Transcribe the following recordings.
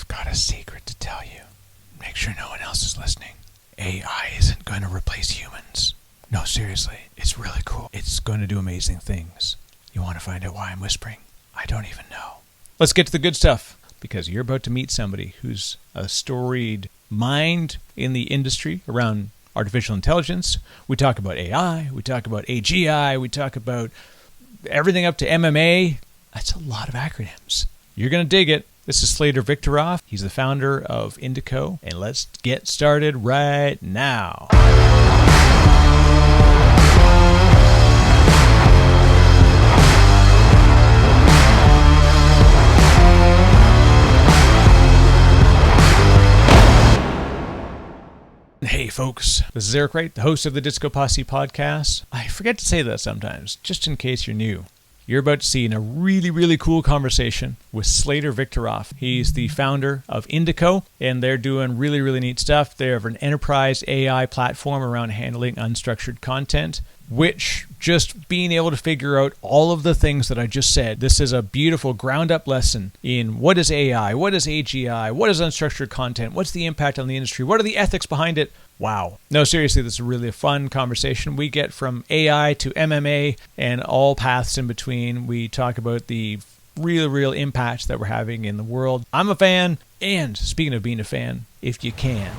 I've got a secret to tell you. Make sure no one else is listening. AI isn't going to replace humans. No, seriously, it's really cool. It's going to do amazing things. You want to find out why I'm whispering? I don't even know. Let's get to the good stuff, because you're about to meet somebody who's a storied mind in the industry around artificial intelligence. We talk about AI, we talk about AGI, we talk about everything up to MMA. That's a lot of acronyms. You're going to dig it. This is Slater Victoroff. He's the founder of Indico, and let's get started right now. Hey folks, this is Eric Wright, the host of the DiscoPosse podcast. I forget to say that sometimes, just in case you're new. You're about to see a really cool conversation with Slater Victoroff. He's the founder of Indico, and they're doing really neat stuff. They have an enterprise AI platform around handling unstructured content, which just being able to figure out all of the things that I just said, this is a beautiful ground-up lesson in what is AI, what is AGI, what is unstructured content, what's the impact on the industry, what are the ethics behind it. Wow. No, seriously, this is really a fun conversation. We get from AI to MMA and all paths in between. We talk about the real impact that we're having in the world. I'm a fan, and speaking of being a fan, if you can,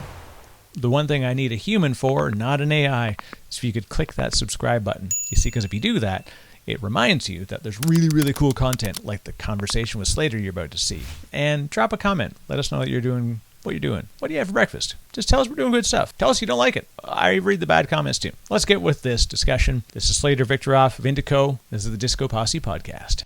the one thing I need a human for, not an AI, is if you could click that subscribe button. You see, because if you do that, it reminds you that there's really cool content like the conversation with Slater you're about to see. And drop a comment. Let us know what you're doing. What do you have for breakfast? Just tell us we're doing good stuff. Tell us you don't like it. I read the bad comments too. Let's get with this discussion. This is Slater Victoroff of Indico. This is the DiscoPosse podcast.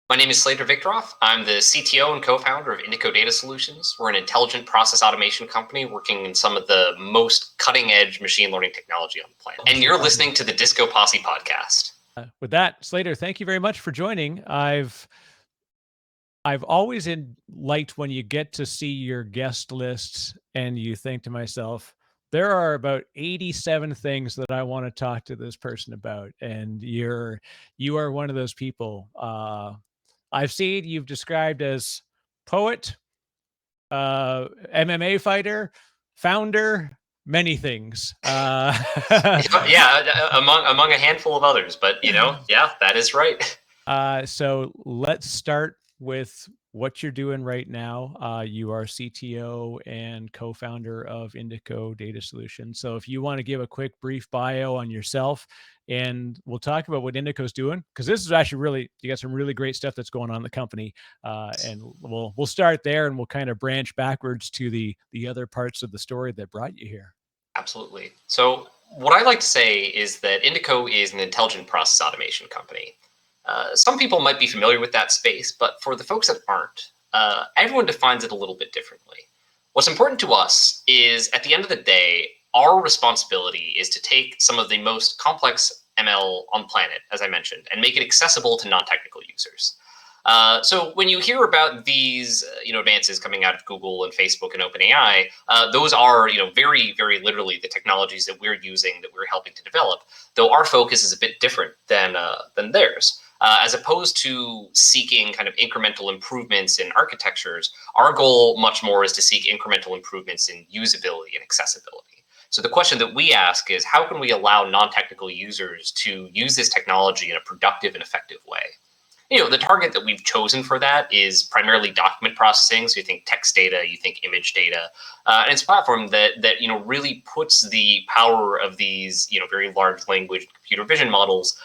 My name is Slater Victoroff. I'm the CTO and co-founder of Indico Data Solutions. We're an intelligent process automation company working in some of the most cutting-edge machine learning technology on the planet. And you're listening to the DiscoPosse podcast. With that, Slater, thank you very much for joining. I've always liked when you get to see your guest lists and you think to myself, there are about 87 things that I want to talk to this person about. And you are one of those people. I've seen you've described as poet, MMA fighter, founder, many things. Yeah, among a handful of others, but yeah, that is right. So let's start with what you're doing right now. You are CTO and co-founder of Indico Data Solutions. So if you want to give a quick brief bio on yourself, and we'll talk about what Indico's doing, because this is actually you got some really great stuff that's going on in the company. And we'll start there, and we'll kind of branch backwards to the other parts of the story that brought you here. Absolutely. So what I like to say is that Indico is an intelligent process automation company. Some people might be familiar with that space, but for the folks that aren't, everyone defines it a little bit differently. What's important to us is, at the end of the day, our responsibility is to take some of the most complex ML on the planet, as I mentioned, and make it accessible to non-technical users. So when you hear about these, advances coming out of Google and Facebook and OpenAI, those are, very literally the technologies that we're using, that we're helping to develop. Though our focus is a bit different than theirs. As opposed to seeking kind of incremental improvements in architectures, our goal much more is to seek incremental improvements in usability and accessibility. So the question that we ask is, how can we allow non-technical users to use this technology in a productive and effective way? The target that we've chosen for that is primarily document processing. So you think text data, you think image data, and it's a platform that really puts the power of these very large language computer vision models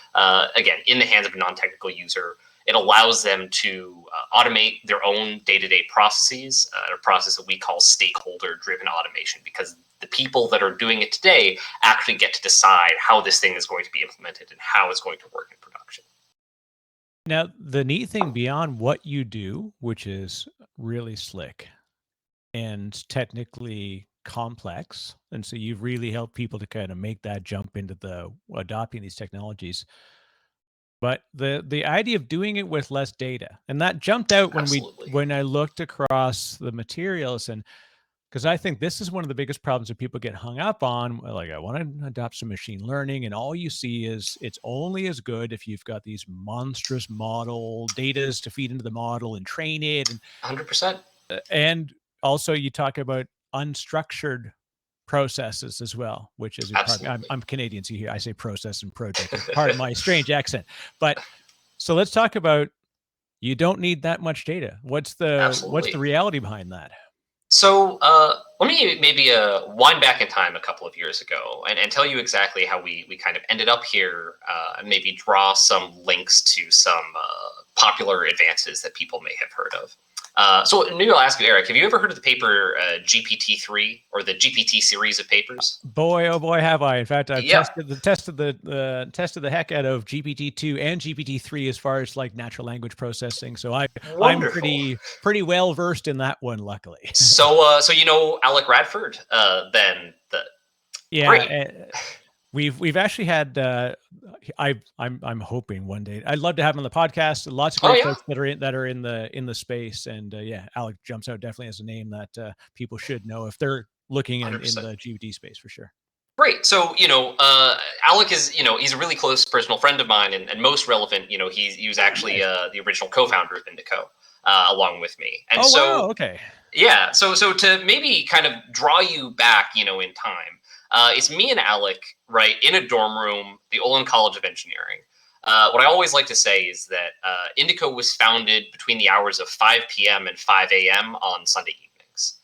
again in the hands of a non-technical user. It allows them to automate their own day-to-day processes, a process that we call stakeholder-driven automation, because the people that are doing it today actually get to decide how this thing is going to be implemented and how it's going to work in production. Now, the neat thing beyond what you do, which is really slick and technically complex, and so you've really helped people to kind of make that jump into the adopting these technologies. But the idea of doing it with less data, and that jumped out when I looked across the materials, and because I think this is one of the biggest problems that people get hung up on. Like, I want to adopt some machine learning, and all you see is it's only as good if you've got these monstrous model datas to feed into the model and train it. And 100%. And also you talk about unstructured processes as well, which is I'm Canadian, so I say process and project. It's part of my strange accent. But so let's talk about, you don't need that much data. What's the reality behind that? So let me maybe wind back in time a couple of years ago and tell you exactly how we kind of ended up here, and maybe draw some links to some popular advances that people may have heard of. So maybe I'll ask you, Eric, have you ever heard of the paper GPT-3 or the GPT series of papers? Boy, oh boy, have I! In fact, I've tested the heck out of GPT-2 and GPT-3 as far as like natural language processing. So I'm pretty well versed in that one, luckily. So you know Alec Radford, then We've actually had I'm hoping one day, I'd love to have him on the podcast. Lots of great folks that are in the space, and Alec jumps out definitely as a name that people should know if they're looking in the GPT space for sure. Great. So, Alec is, he's a really close personal friend of mine, and most relevant, he was actually the original co-founder of Indico, along with me. And wow, okay. Yeah. So to maybe kind of draw you back, in time, it's me and Alec, right, in a dorm room, the Olin College of Engineering. What I always like to say is that Indico was founded between the hours of 5 p.m. and 5 a.m. on Sunday evenings.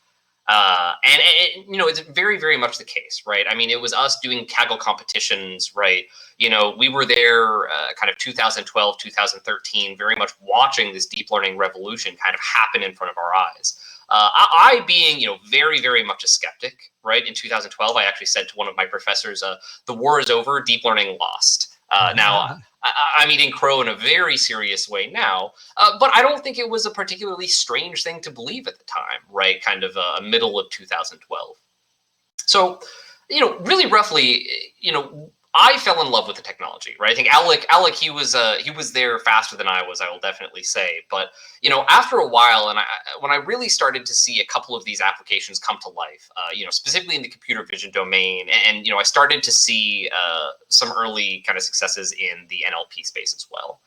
And it's very, very much the case, right? I mean, it was us doing Kaggle competitions, right? We were there kind of 2012, 2013, very much watching this deep learning revolution kind of happen in front of our eyes. I being, very, very much a skeptic, right? In 2012, I actually said to one of my professors, the war is over, deep learning lost. Now, I'm eating crow in a very serious way now, but I don't think it was a particularly strange thing to believe at the time, right? Kind of middle of 2012. So, really roughly, I fell in love with the technology, right? I think Alec, he was there faster than I was, I will definitely say. But, after a while, and when I really started to see a couple of these applications come to life, specifically in the computer vision domain, and, I started to see some early kind of successes in the NLP space as well.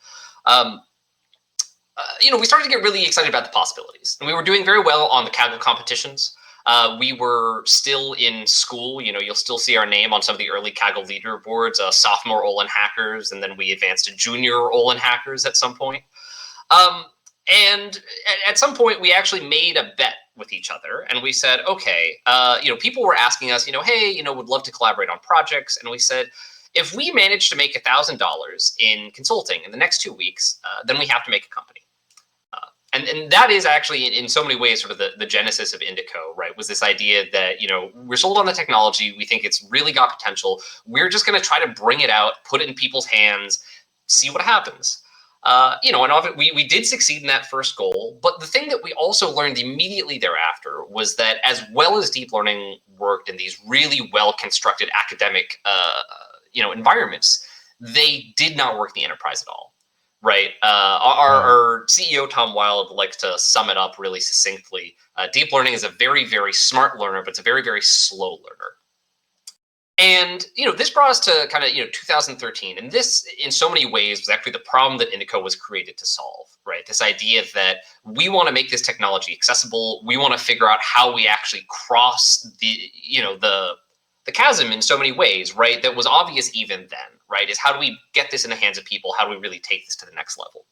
We started to get really excited about the possibilities, and we were doing very well on the Kaggle competitions. We were still in school. You'll still see our name on some of the early Kaggle leaderboards, sophomore Olin hackers, and then we advanced to junior Olin hackers at some point. And at some point, we actually made a bet with each other, and we said, okay, people were asking us, hey, would love to collaborate on projects, and we said, if we manage to make $1,000 in consulting in the next 2 weeks, then we have to make a company. And that is actually, in so many ways, sort of the genesis of Indico, right? Was this idea that, we're sold on the technology. We think it's really got potential. We're just going to try to bring it out, put it in people's hands, see what happens. And we did succeed in that first goal. But the thing that we also learned immediately thereafter was that as well as deep learning worked in these really well-constructed academic, environments, they did not work in the enterprise at all. Right. Our CEO, Tom Wild, likes to sum it up really succinctly. Deep learning is a very, very smart learner, but it's a very, very slow learner. And, this brought us to kind of, 2013. And this, in so many ways, was actually the problem that Indico was created to solve, right? This idea that we want to make this technology accessible. We want to figure out how we actually cross the chasm in so many ways, right? That was obvious even then, right? Is how do we get this in the hands of people? How do we really take this to the next level?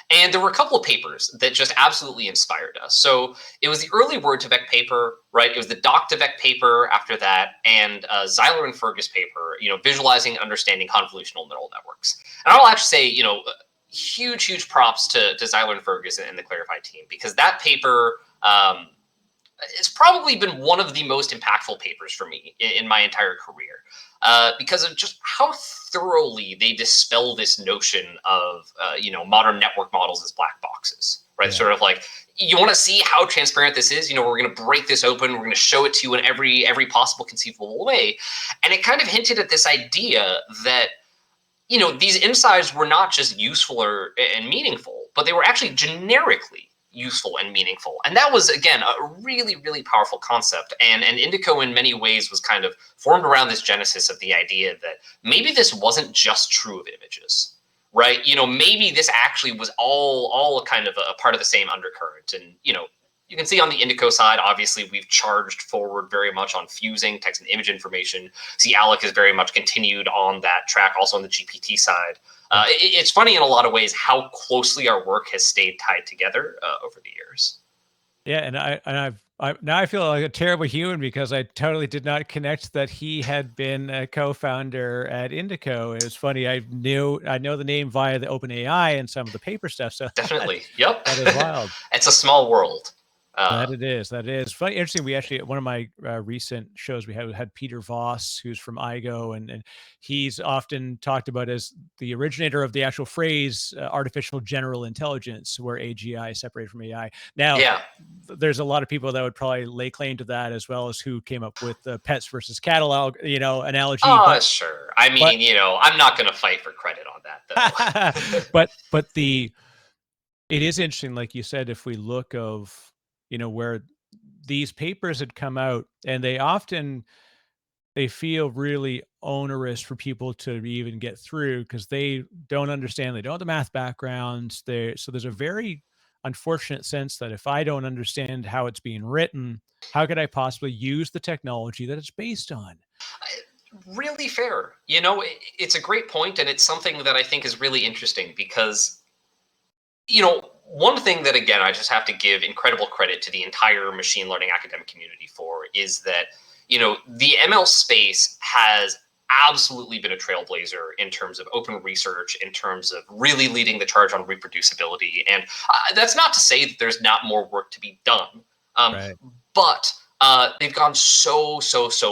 And there were a couple of papers that just absolutely inspired us. So it was the early Word2Vec paper, right? It was the Doc2Vec paper after that, and Zeiler and Fergus paper, visualizing and understanding convolutional neural networks. And I'll actually say, huge props to Zeiler and Fergus and the Clarify team, because that paper, it's probably been one of the most impactful papers for me in my entire career, because of just how thoroughly they dispel this notion of, modern network models as black boxes, right? Yeah. Sort of like, you want to see how transparent this is, we're going to break this open. We're going to show it to you in every possible conceivable way. And it kind of hinted at this idea that, these insights were not just useful and meaningful, but they were actually generically useful and meaningful. And that was, again, a really, really powerful concept. And Indico in many ways was kind of formed around this genesis of the idea that maybe this wasn't just true of images, right? Maybe this actually was all kind of a part of the same undercurrent. And, You can see on the Indico side, obviously, we've charged forward very much on fusing text and image information. See, Alec has very much continued on that track, also on the GPT side. It's funny in a lot of ways how closely our work has stayed tied together over the years. Yeah, and now I feel like a terrible human because I totally did not connect that he had been a co-founder at Indico. It was funny. I know the name via the OpenAI and some of the paper stuff. So Definitely. Yep. that is wild. It's a small world. That it is. That is funny. Interesting. We actually, at one of my recent shows, we had Peter Voss, who's from IGO, and he's often talked about as the originator of the actual phrase artificial general intelligence, where AGI is separated from AI. Now, Yeah. there's a lot of people that would probably lay claim to that, as well as who came up with the pets versus catalog, analogy. Oh, sure. I mean, I'm not going to fight for credit on that, though. but it is interesting, like you said, if we look of where these papers had come out, and they feel really onerous for people to even get through because they don't understand, they don't have the math backgrounds. So there's a very unfortunate sense that if I don't understand how it's being written, how could I possibly use the technology that it's based on? Really fair. It's a great point, and it's something that I think is really interesting because, one thing that, again, I just have to give incredible credit to the entire machine learning academic community for is that, the ML space has absolutely been a trailblazer in terms of open research, in terms of really leading the charge on reproducibility. And that's not to say that there's not more work to be done. Right. But they've gone so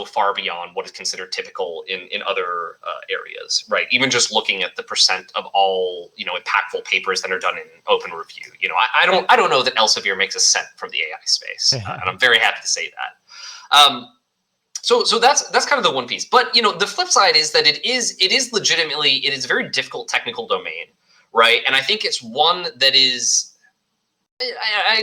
far beyond what is considered typical in other areas, right? Even just looking at the percent of all impactful papers that are done in open review. I don't know that Elsevier makes a cent from the AI space, and I'm very happy to say that. So that's kind of the one piece. But the flip side is that it is legitimately, it is a very difficult technical domain, right? And I think it's one that is.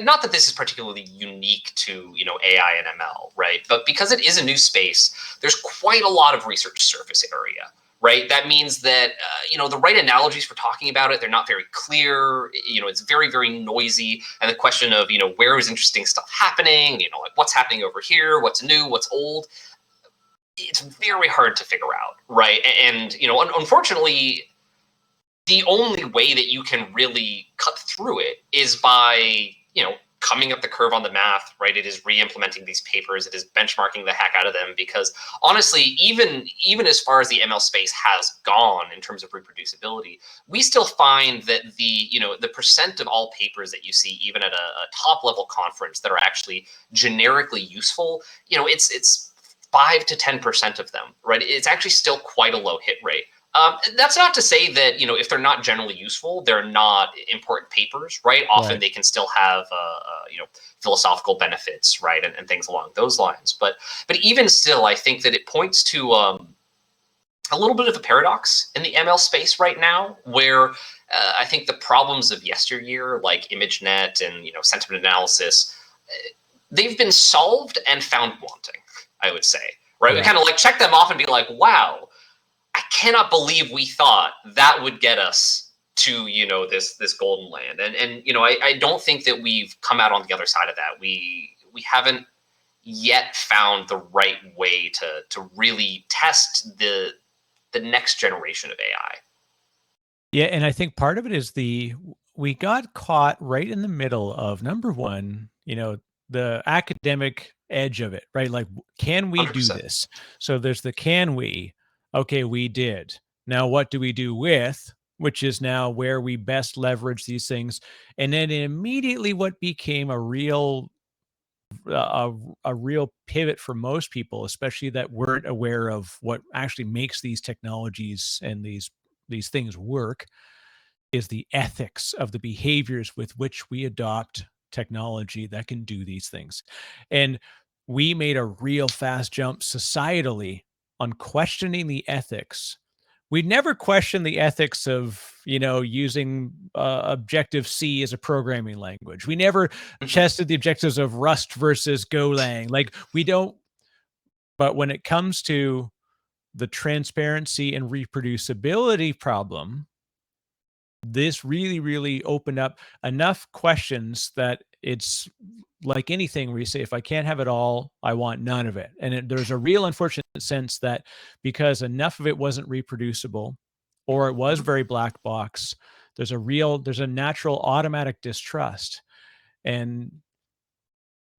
Not that this is particularly unique to AI and ML, right? But because it is a new space, there's quite a lot of research surface area, right? That means that the right analogies for talking about it, they're not very clear. It's very noisy, and the question of where is interesting stuff happening, like what's happening over here, what's new, what's old. It's very hard to figure out, right? And unfortunately, the only way that you can really cut through it is by, coming up the curve on the math, right? It is re-implementing these papers. It is benchmarking the heck out of them because honestly, even as far as the ML space has gone in terms of reproducibility, we still find that the percent of all papers that you see, even at a top level conference, that are actually generically useful, it's 5 to 10% of them, right? It's actually still quite a low hit rate. That's not to say that, if they're not generally useful, they're not important papers, right? Often they can still have, philosophical benefits, right? And things along those lines. But even still, I think that it points to a little bit of a paradox in the ML space right now, where I think the problems of yesteryear, like ImageNet and, sentiment analysis, they've been solved and found wanting, I would say, right? We kind of like check them off and be like, wow, I cannot believe we thought that would get us to, this golden land. And I don't think that we've come out on the other side of that. We haven't yet found the right way to really test the next generation of AI. Yeah, and I think part of it is we got caught right in the middle of, number one, the academic edge of it, right? Like, can we 100%. do this? So there's the can we. Okay, we did. Now, what do we do with? Which is now where we best leverage these things. And then immediately what became a real pivot for most people, especially that weren't aware of what actually makes these technologies and these things work, is the ethics of the behaviors with which we adopt technology that can do these things. And we made a real fast jump societally on questioning the ethics. We'd never questioned the ethics of, using Objective-C as a programming language. We never tested the objectives of Rust versus Golang. Like, we don't. But when it comes to the transparency and reproducibility problem, this really opened up enough questions that it's like anything where you say, if I can't have it all, I want none of it. And there's a real unfortunate sense that because enough of it wasn't reproducible, or it was very black box, there's a natural automatic distrust. And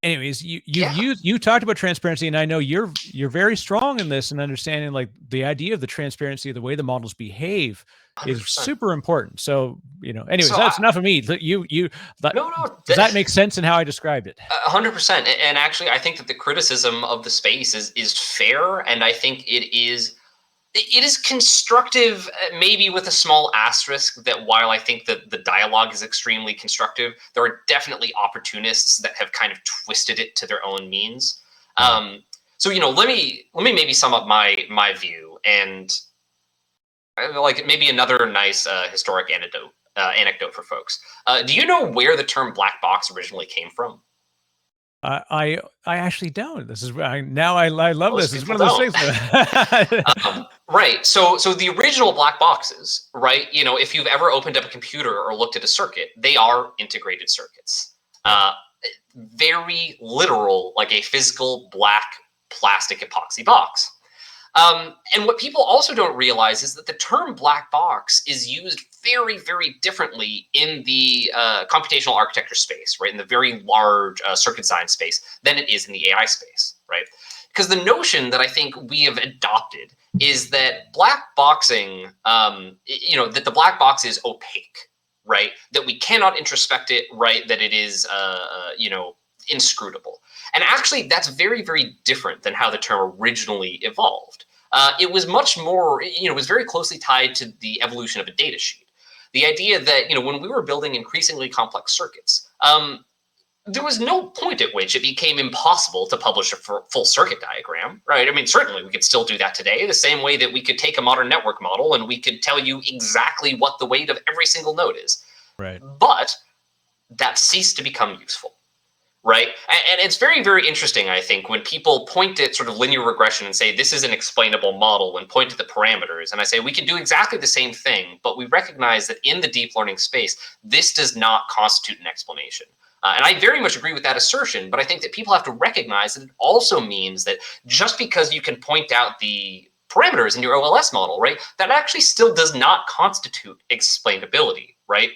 anyways, Yeah, you talked about transparency, and I know you're very strong in this and understanding like the idea of the transparency of the way the models behave is 100%. super important. So, anyways, So that's enough of me. no, no, Does that make sense in how I described it? 100%. And actually, I think that the criticism of the space is fair, and I think it is constructive, maybe with a small asterisk that while I think that the dialogue is extremely constructive, there are definitely opportunists that have kind of twisted it to their own means. Right. So let me maybe sum up my view, and like maybe another nice historic anecdote for folks. Do you know where the term black box originally came from? I actually don't. This is I love this. Most It's people one of those don't. things that Right. So the original black boxes, right? If you've ever opened up a computer or looked at a circuit, they are integrated circuits. Very literal, like a physical black plastic epoxy box. And what people also don't realize is that the term black box is used very, very differently in the computational architecture space, right? In the very large circuit design space than it is in the AI space, right? Because the notion that I think we have adopted is that black boxing, that the black box is opaque, right? That we cannot introspect it, right? That it is, inscrutable. And actually, that's very, very different than how the term originally evolved. It was much more, it was very closely tied to the evolution of a data sheet. The idea that, when we were building increasingly complex circuits, there was no point at which it became impossible to publish a full circuit diagram, right? I mean, certainly we could still do that today, the same way that we could take a modern network model and we could tell you exactly what the weight of every single node is. right. But that ceased to become useful. Right. And it's very, very interesting, I think, when people point at sort of linear regression and say, this is an explainable model, and point to the parameters. And I say, we can do exactly the same thing, but we recognize that in the deep learning space, this does not constitute an explanation. And I very much agree with that assertion, but I think that people have to recognize that it also means that just because you can point out the parameters in your OLS model, right, that actually still does not constitute explainability, right?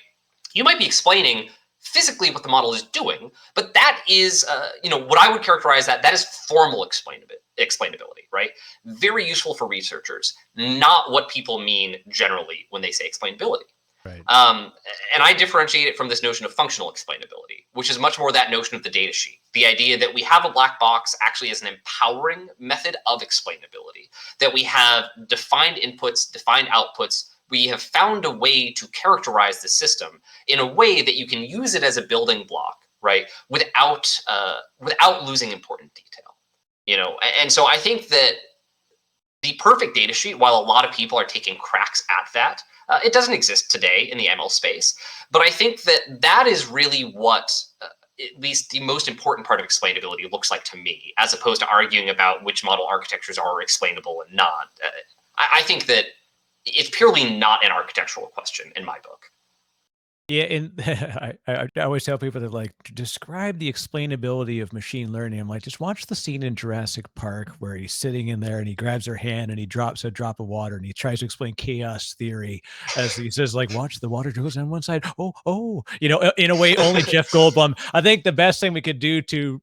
You might be explaining physically what the model is doing, but that is, what I would characterize that is formal explainability, right? Very useful for researchers, not what people mean generally when they say explainability. Right. And I differentiate it from this notion of functional explainability, which is much more that notion of the data sheet. The idea that we have a black box actually as an empowering method of explainability, that we have defined inputs, defined outputs. We have found a way to characterize the system in a way that you can use it as a building block, right? Without losing important detail, And so I think that the perfect data sheet, while a lot of people are taking cracks at that, it doesn't exist today in the ML space. But I think that is really what at least the most important part of explainability looks like to me, as opposed to arguing about which model architectures are explainable and not. I think that it's purely not an architectural question in my book. Yeah, and I always tell people that like to describe the explainability of machine learning. I'm like, just watch the scene in Jurassic Park where he's sitting in there and he grabs her hand and he drops a drop of water and he tries to explain chaos theory as he says, like, watch the water goes on one side. Oh, in a way only Jeff Goldblum. I think the best thing we could do to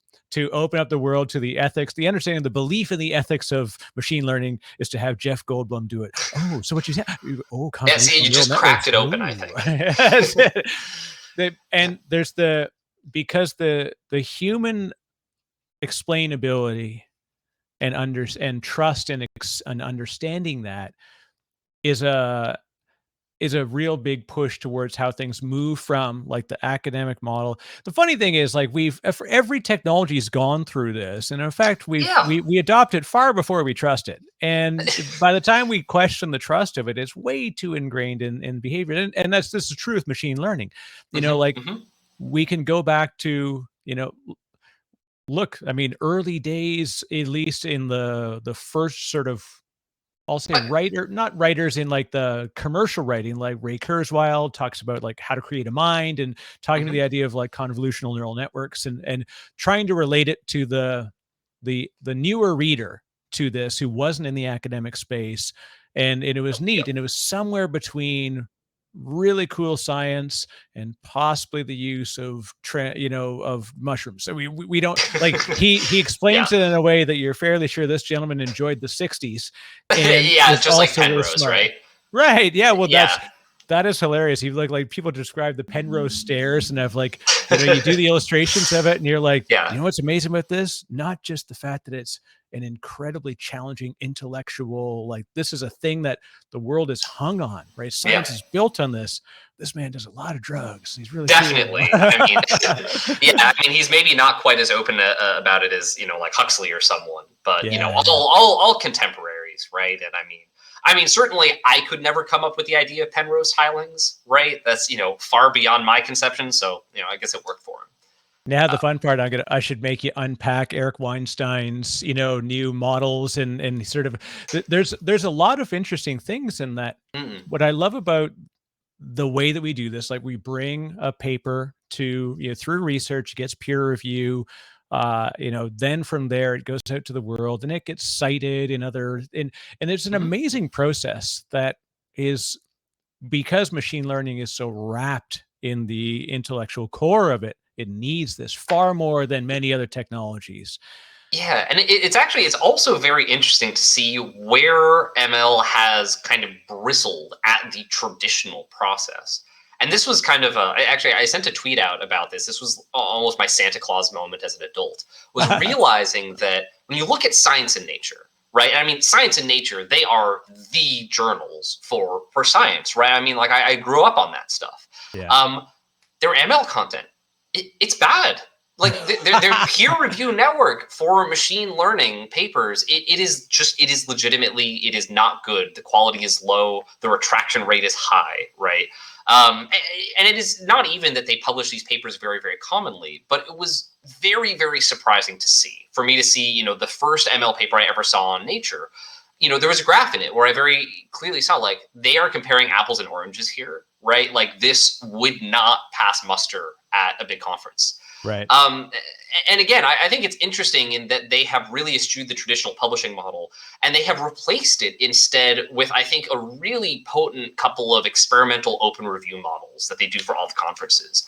open up the world to the ethics, the understanding, the belief in the ethics of machine learning is to have Jeff Goldblum do it. Oh, so what you said? Oh, Yeah, see, you just cracked it open, I think. And there's because the human explainability and trust and understanding that is a real big push towards how things move from like the academic model. The funny thing is like for every technology's gone through this. And in fact, Yeah. we adopt it far before we trust it. And by the time we question the trust of it, it's way too ingrained in behavior. And this is true with machine learning, we can go back to, look, I mean, early days, at least in the first sort of I'll say writer, not writers in like the commercial writing, like Ray Kurzweil talks about like how to create a mind and talking to the idea of like convolutional neural networks and trying to relate it to the newer reader to this who wasn't in the academic space. And it was neat. And it was somewhere between really cool science and possibly the use of of mushrooms. So we don't like he explains Yeah. it in a way that you're fairly sure this gentleman enjoyed the 60s and Yeah, was just like also really Penrose, smart. right? Right. Yeah. Well, Yeah. that is hilarious. You like people describe the Penrose stairs and have like, you do the illustrations of it and you're like, Yeah. what's amazing about this? Not just the fact that it's an incredibly challenging intellectual, like this is a thing that the world is hung on, right? Science is built on this. This man does a lot of drugs. He's really Definitely. cool. I mean, yeah, I mean, he's maybe not quite as open about it as, like Huxley or someone, but, all contemporaries, right? And I mean, certainly I could never come up with the idea of Penrose tilings, right? That's, far beyond my conception. So, I guess it worked for him. Now the fun part, I should make you unpack Eric Weinstein's, new models and sort of there's a lot of interesting things in that. What I love about the way that we do this, like we bring a paper to, through research, gets peer review, then from there it goes out to the world and it gets cited in other, and there's an amazing process that is, because machine learning is so wrapped in the intellectual core of it, it needs this far more than many other technologies. Yeah, and it's also very interesting to see where ML has kind of bristled at the traditional process. And this was kind of I sent a tweet out about this. This was almost my Santa Claus moment as an adult, was realizing that when you look at Science and Nature, right? And I mean, Science and Nature, they are the journals for science, right? I mean, like I grew up on that stuff. Yeah. Their ML content, it's bad. Like their peer review network for machine learning papers, it is legitimately, it is not good. The quality is low. The retraction rate is high, right? And it is not even that they publish these papers very, very commonly, but it was very, very surprising to see, for me to see, the first ML paper I ever saw on Nature, there was a graph in it where I very clearly saw, like, they are comparing apples and oranges here, right? Like this would not pass muster at a big conference. Right. And again, I think it's interesting in that they have really eschewed the traditional publishing model and they have replaced it instead with, I think, a really potent couple of experimental open review models that they do for all the conferences.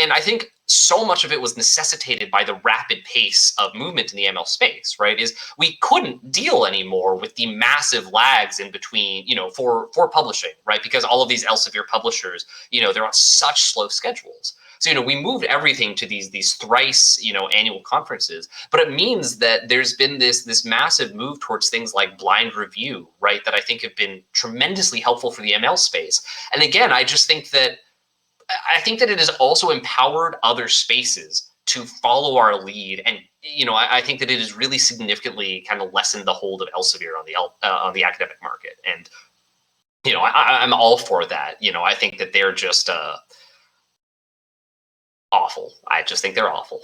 And I think so much of it was necessitated by the rapid pace of movement in the ML space, right? Is we couldn't deal anymore with the massive lags in between, for publishing, right? Because all of these Elsevier publishers, they're on such slow schedules. So, we moved everything to these thrice, annual conferences, but it means that there's been this massive move towards things like blind review, right? That I think have been tremendously helpful for the ML space. And again, I think that it has also empowered other spaces to follow our lead. And, I think that it has really significantly kind of lessened the hold of Elsevier on the academic market. And, I'm all for that. I think that they're just, awful. I just think they're awful.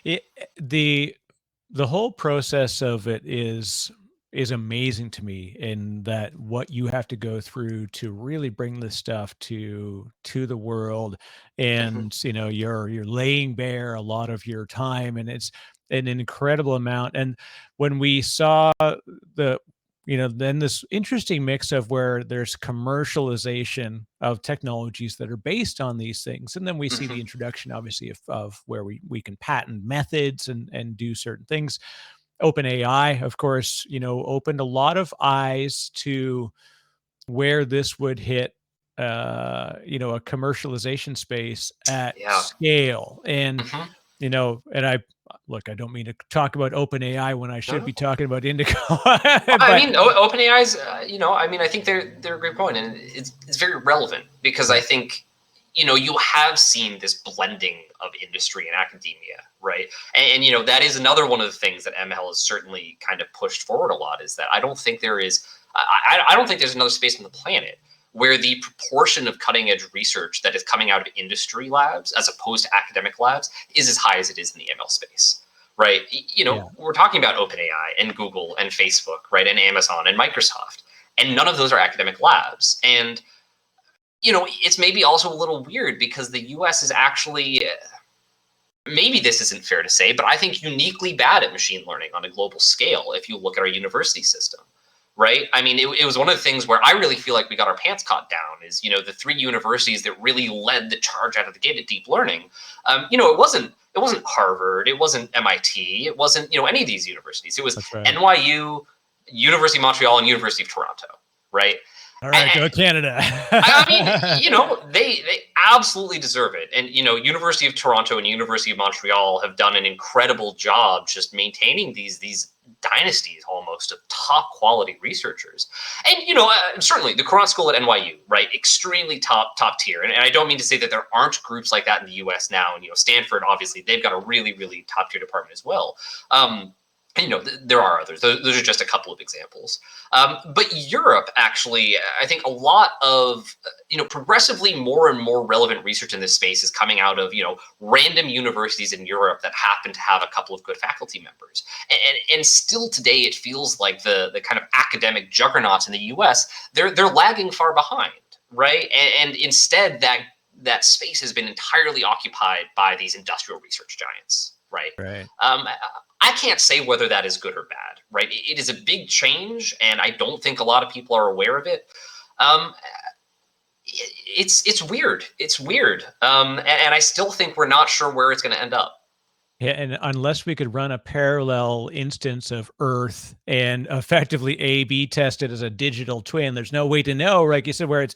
The whole process of it is amazing to me, in that what you have to go through to really bring this stuff to the world, and you're laying bare a lot of your time, and it's an incredible amount. And when we saw then this interesting mix of where there's commercialization of technologies that are based on these things. And then we see the introduction, obviously, of where we can patent methods and do certain things. OpenAI, of course, opened a lot of eyes to where this would hit, a commercialization space at scale. And, I don't mean to talk about OpenAI when I should be talking about Indico. I mean, OpenAI's, I think they're a great point, and it's very relevant because I think, you have seen this blending of industry and academia, right? And that is another one of the things that ML has certainly kind of pushed forward a lot, is that I don't think there's another space on the planet where the proportion of cutting edge research that is coming out of industry labs as opposed to academic labs is as high as it is in the ML space, right? We're talking about OpenAI and Google and Facebook, right? And Amazon and Microsoft. and none of those are academic labs. And it's maybe also a little weird because the US is actually, maybe this isn't fair to say, but I think uniquely bad at machine learning on a global scale if you look at our university system, right? I mean, it was one of the things where I really feel like we got our pants caught down is, the 3 universities that really led the charge out of the gate at deep learning. It wasn't Harvard, it wasn't MIT, it wasn't, any of these universities. It was right. NYU, University of Montreal, and University of Toronto, right? All right, go Canada. I mean, they absolutely deserve it. And, University of Toronto and University of Montreal have done an incredible job just maintaining these dynasties almost of top quality researchers. And, certainly the Courant School at NYU, right? Extremely top tier. And I don't mean to say that there aren't groups like that in the US now. And, Stanford, obviously, they've got a really, really top tier department as well. There are others. Those are just a couple of examples. But Europe, actually, I think a lot of, progressively more and more relevant research in this space is coming out of, random universities in Europe that happen to have a couple of good faculty members. And still today, it feels like the kind of academic juggernauts in the US, they're lagging far behind, right? And instead, that space has been entirely occupied by these industrial research giants, right? Right. I can't say whether that is good or bad, right? It is a big change, and I don't think a lot of people are aware of it. It's weird. It's weird. And I still think we're not sure where it's going to end up. Yeah, and unless we could run a parallel instance of Earth and effectively A/B test it as a digital twin, there's no way to know, like you said, where it's.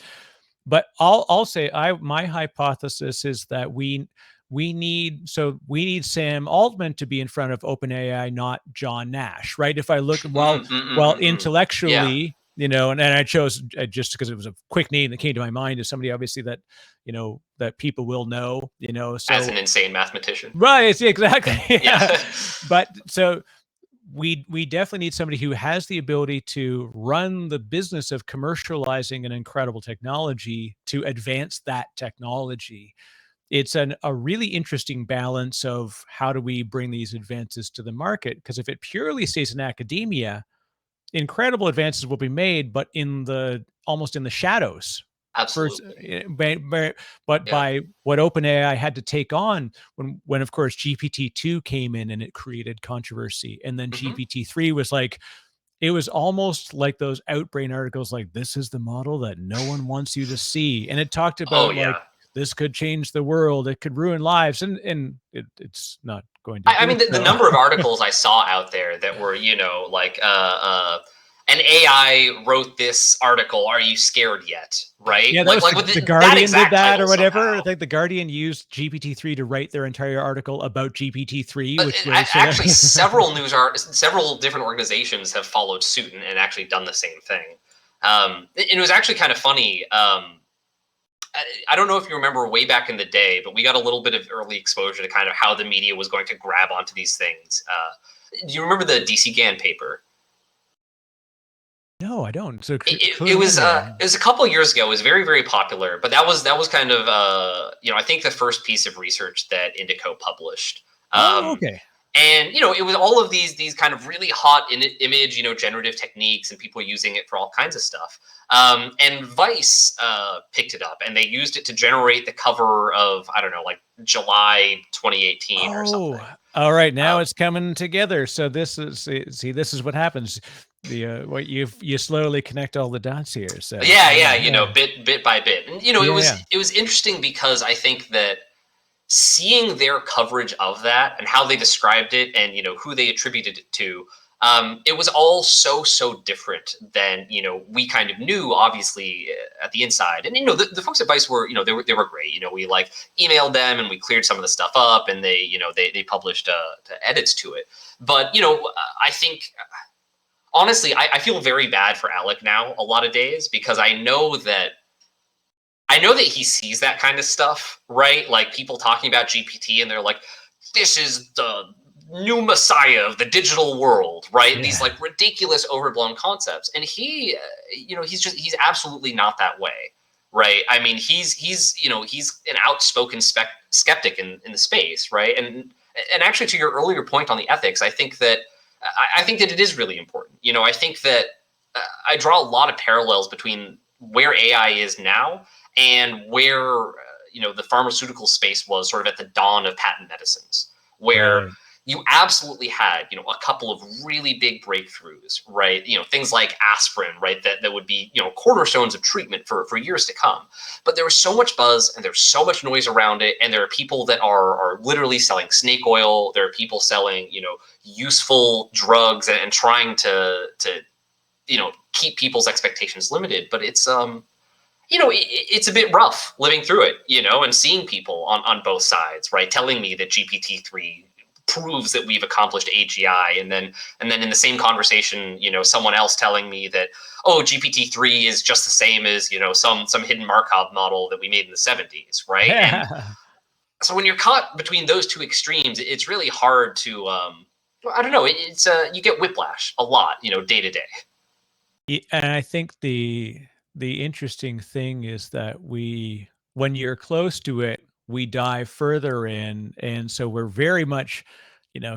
But I'll say my hypothesis is that we need Sam Altman to be in front of OpenAI, not John Nash, right? If I look intellectually, and I chose just because it was a quick name that came to my mind as somebody obviously that that people will know, so, as an insane mathematician, right? Exactly. Yeah. But so we definitely need somebody who has the ability to run the business of commercializing an incredible technology to advance that technology. It's a really interesting balance of how do we bring these advances to the market? Because if it purely stays in academia, incredible advances will be made, but almost in the shadows. Absolutely. By what OpenAI had to take on when of course GPT-2 came in and it created controversy, and then GPT-3 was like, it was almost like those Outbrain articles, like, this is the model that no one wants you to see, and it talked about like, this could change the world, it could ruin lives, and it's not going to. I mean, the number of articles I saw out there that were, like, an AI wrote this article, are you scared yet? Right? Yeah, like the Guardian did that or whatever. Somehow. I think the Guardian used GPT-3 to write their entire article about GPT-3, which was actually several different organizations have followed suit and actually done the same thing. It was actually kind of funny. I don't know if you remember way back in the day, but we got a little bit of early exposure to kind of how the media was going to grab onto these things. Do you remember the DC GAN paper? No, I don't. So it was a couple of years ago. It was very, very popular, but that was kind of I think the first piece of research that Indico published. Okay. And it was all of these kind of really hot image generative techniques, and people using it for all kinds of stuff. And Vice picked it up, and they used it to generate the cover of, I don't know, like July 2018 or something. All right, now it's coming together. So this is what happens. What you slowly connect all the dots here. So bit by bit, and it was interesting because I think that seeing their coverage of that and how they described it, and who they attributed it to, it was all so different than we kind of knew, obviously, at the inside. And the folks at Vice were they were great. We like emailed them and we cleared some of the stuff up, and they published edits to it. But I think, honestly, I feel very bad for Alec now a lot of days, because I know that he sees that kind of stuff, right? Like people talking about GPT, and they're like, this is the new messiah of the digital world, right? Yeah. These like ridiculous, overblown concepts. And he, he's absolutely not that way, right? I mean, he's an outspoken skeptic in the space, right? And actually, to your earlier point on the ethics, I think that it is really important. I think that I draw a lot of parallels between where AI is now and where the pharmaceutical space was sort of at the dawn of patent medicines, where Right. you absolutely had a couple of really big breakthroughs, right? Things like aspirin, right? That would be cornerstones of treatment for years to come. But there was so much buzz and there's so much noise around it, and there are people that are literally selling snake oil. There are people selling useful drugs and trying to keep people's expectations limited. But it's it's a bit rough living through it, and seeing people on both sides, right, telling me that GPT-3 proves that we've accomplished AGI, and then in the same conversation, someone else telling me that, oh, GPT-3 is just the same as some hidden Markov model that we made in the 70s, right? And so when you're caught between those two extremes, it's really hard to I don't know, it's you get whiplash a lot, day to day. And I think the interesting thing is that when you're close to it, we dive further in, and so we're very much,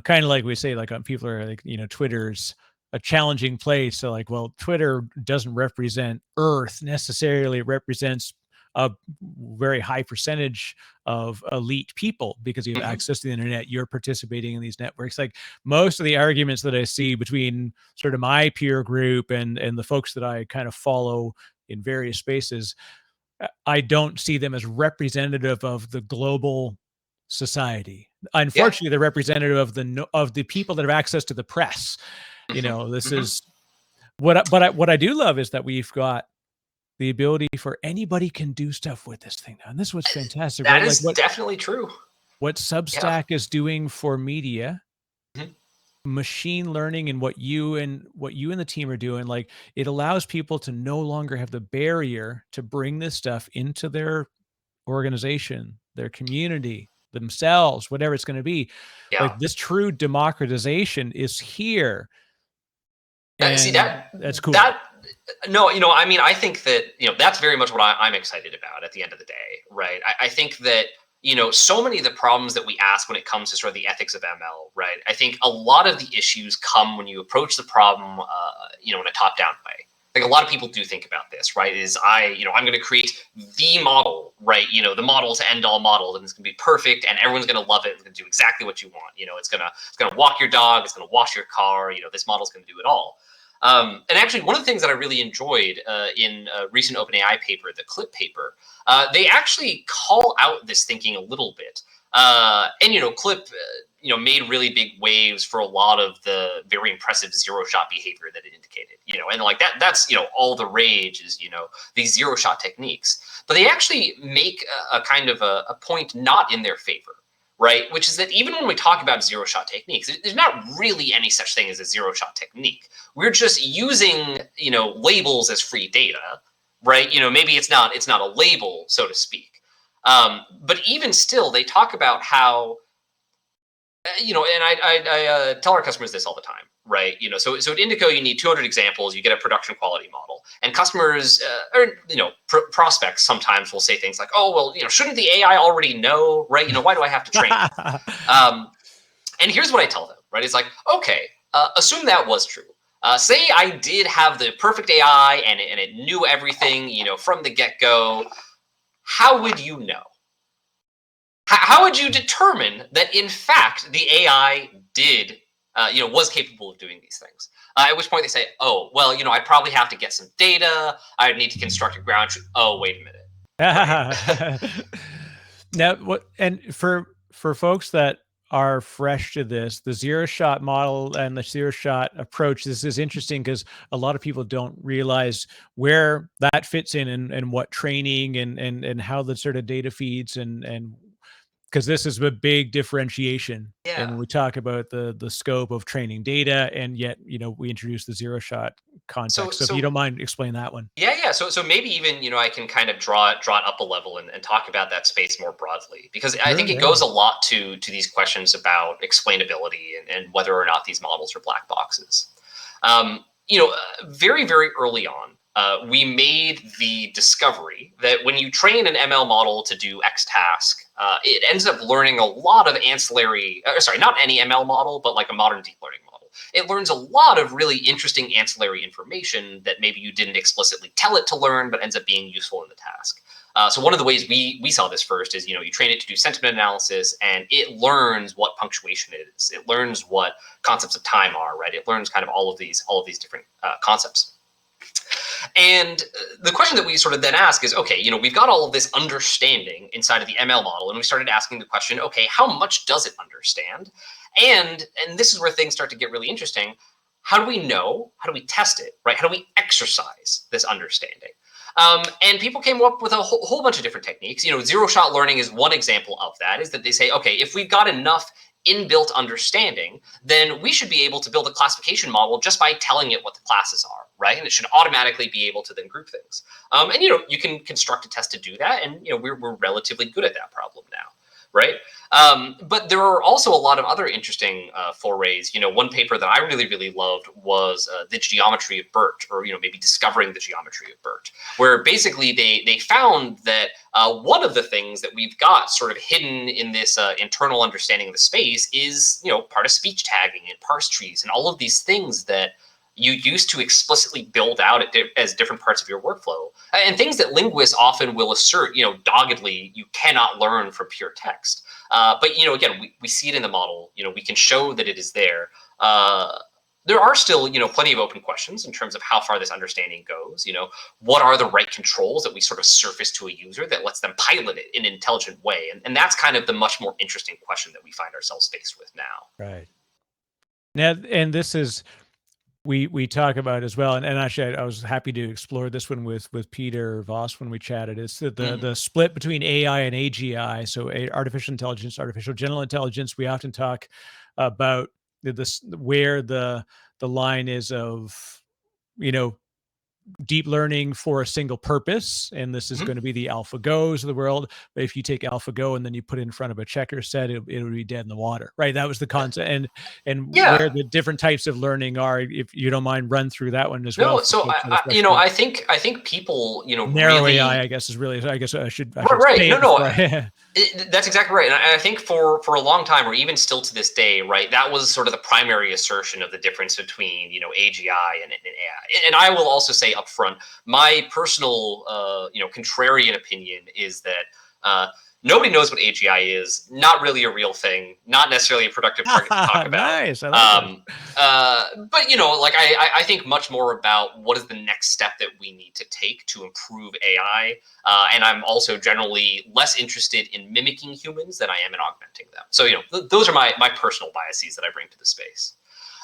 kind of like we say, like people are like, Twitter's a challenging place. So like, well, Twitter doesn't represent Earth necessarily; it represents a very high percentage of elite people because you have Mhm. access to the internet. You're participating in these networks. Like most of the arguments that I see between sort of my peer group and the folks that I kind of follow in various spaces, I don't see them as representative of the global society. Yeah. Unfortunately, they're representative of of the people that have access to the press. Mhm. This Mhm. is what I do love is that we've got the ability for anybody can do stuff with this thing now. And this was fantastic, That right? Like is definitely true. what Yeah. Substack is doing for media, Mhm. machine learning, and what you and the team are doing, like it allows people to no longer have the barrier to bring this stuff into their organization, their community, themselves, whatever it's going to be. Like Yeah. this true democratization is here, See and that that's cool. that no, I mean, I think that that's very much what I'm excited about at the end of the day, right? I think that so many of the problems that we ask when it comes to sort of the ethics of ML, right? I think a lot of the issues come when you approach the problem, in a top-down way. Like a lot of people do think about this, right? I'm going to create the model, right? The model to end all models, and it's going to be perfect, and everyone's going to love it. It's going to do exactly what you want. It's going to walk your dog. It's going to wash your car. This model's going to do it all. And actually, one of the things that I really enjoyed in a recent OpenAI paper, the CLIP paper, they actually call out this thinking a little bit. And CLIP, made really big waves for a lot of the very impressive zero-shot behavior that it indicated. And like that's all the rage is these zero-shot techniques. But they actually make a kind of a point not in their favor, right? Which is that even when we talk about zero shot techniques, there's not really any such thing as a zero shot technique. We're just using, labels as free data, right? Maybe it's not a label, so to speak. But even still, they talk about how, and I tell our customers this all the time, right? So at Indico, you need 200 examples, you get a production quality model, and customers or prospects sometimes will say things like, "Oh, well, shouldn't the AI already know, right? Why do I have to train it?" And here's what I tell them, right? It's like, okay, assume that was true. Say I did have the perfect AI and it knew everything, from the get go. How would you know? How would you determine that in fact the AI did, was capable of doing these things? At which point they say, oh, well, I'd probably have to get some data. I'd need to construct a ground truth. Oh, wait a minute, right? Now, what and for folks that are fresh to this, the zero shot model and the zero shot approach, this is interesting because a lot of people don't realize where that fits in and what training and how the sort of data feeds and because this is a big differentiation. And Yeah. when we talk about the scope of training data, and yet, we introduce the zero shot So context. So if you so don't mind, explain that one. Yeah. So maybe even I can kind of draw it up a level and talk about that space more broadly, because I Sure, think it yeah. goes a lot to these questions about explainability and whether or not these models are black boxes. Very very early on, we made the discovery that when you train an ML model to do X task, it ends up learning a lot of ancillary. Sorry, not any ML model, but like a modern deep learning model. it learns a lot of really interesting ancillary information that maybe you didn't explicitly tell it to learn, but ends up being useful in the task. So one of the ways we saw this first is, you train it to do sentiment analysis, and it learns what punctuation is. It learns what concepts of time are, right? It learns kind of all of these different concepts. And the question that we sort of then ask is, okay, we've got all of this understanding inside of the ML model, and we started asking the question, okay, how much does it understand? And this is where things start to get really interesting. How do we know? How do we test it, right? How do we exercise this understanding? And people came up with a whole bunch of different techniques. Zero-shot learning is one example of that, is that they say, okay, if we've got enough inbuilt understanding, then we should be able to build a classification model just by telling it what the classes are, right? And it should automatically be able to then group things. And you can construct a test to do that, and we're relatively good at that problem now, right? But there are also a lot of other interesting forays. One paper that I really, really loved was the geometry of BERT, or maybe discovering the geometry of BERT, where basically they found that one of the things that we've got sort of hidden in this internal understanding of the space is part of speech tagging and parse trees and all of these things that you used to explicitly build out as different parts of your workflow, and things that linguists often will assert, doggedly, you cannot learn from pure text. But again, we see it in the model. We can show that it is there. There are still, plenty of open questions in terms of how far this understanding goes. What are the right controls that we sort of surface to a user that lets them pilot it in an intelligent way? And that's kind of the much more interesting question that we find ourselves faced with now. Right. Now, and this is, we talk about as well, and actually I was happy to explore this one with Peter Voss when we chatted. It's the split between AI and AGI, so artificial intelligence, artificial general intelligence. We often talk about this, where the line is of deep learning for a single purpose, and this is going to be the AlphaGos of the world. But if you take AlphaGo and then you put it in front of a checker set, it would be dead in the water, right? That was the concept, and where the different types of learning are. If you don't mind, run through that one as well. No, so I think people, narrow really, AI, I guess, is really. I guess I should. Right. Say no. That's exactly right. And I think for a long time, or even still to this day, right, that was sort of the primary assertion of the difference between, AGI and AI. And I will also say up front, my personal, contrarian opinion is that nobody knows what AGI is. Not really a real thing. Not necessarily a productive target to talk about. Nice. I like but I think much more about what is the next step that we need to take to improve AI. And I'm also generally less interested in mimicking humans than I am in augmenting them. So those are my personal biases that I bring to the space.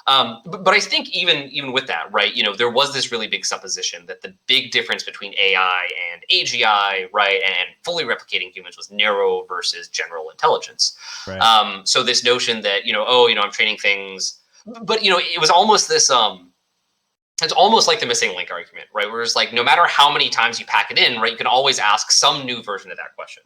But I think even with that, right, there was this really big supposition that the big difference between AI and AGI, right, and fully replicating humans was narrow versus general intelligence. Right. So this notion that, I'm training things, but, it was almost this, it's almost like the missing link argument, right? Where it's like, no matter how many times you pack it in, right, you can always ask some new version of that question.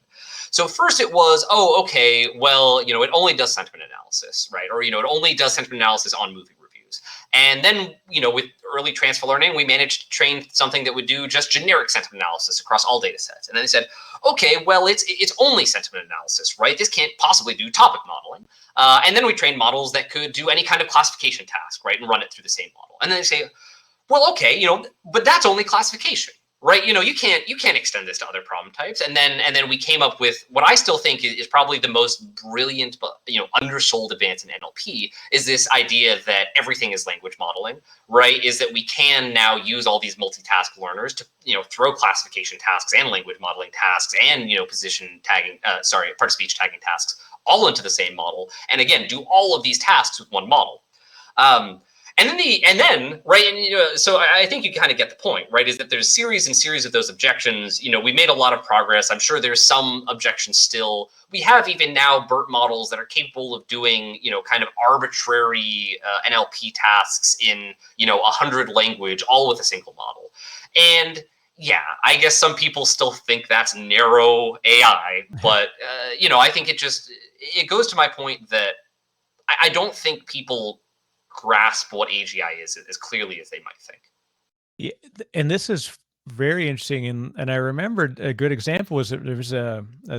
So first it was, okay, well, it only does sentiment analysis, right? Or, it only does sentiment analysis on movie reviews. And then, with early transfer learning, we managed to train something that would do just generic sentiment analysis across all data sets. And then they said, okay, well, it's only sentiment analysis, right? This can't possibly do topic modeling. And then we trained models that could do any kind of classification task, right? And run it through the same model. And then they say, well, okay, but that's only classification, right? You can't extend this to other problem types. And then we came up with what I still think is probably the most brilliant, but undersold advance in NLP, is this idea that everything is language modeling, right? Is that we can now use all these multitask learners to throw classification tasks and language modeling tasks and position tagging, part of speech tagging tasks all into the same model, and again do all of these tasks with one model. And then right, and so I think you kind of get the point, right? Is that there's series and series of those objections. We made a lot of progress. I'm sure there's some objections still. We have even now BERT models that are capable of doing, kind of arbitrary NLP tasks in, 100 language, all with a single model. And yeah, I guess some people still think that's narrow AI, but I think it goes to my point that I don't think people grasp what AGI is as clearly as they might think. Yeah, and this is Very interesting, and I remembered a good example was that there was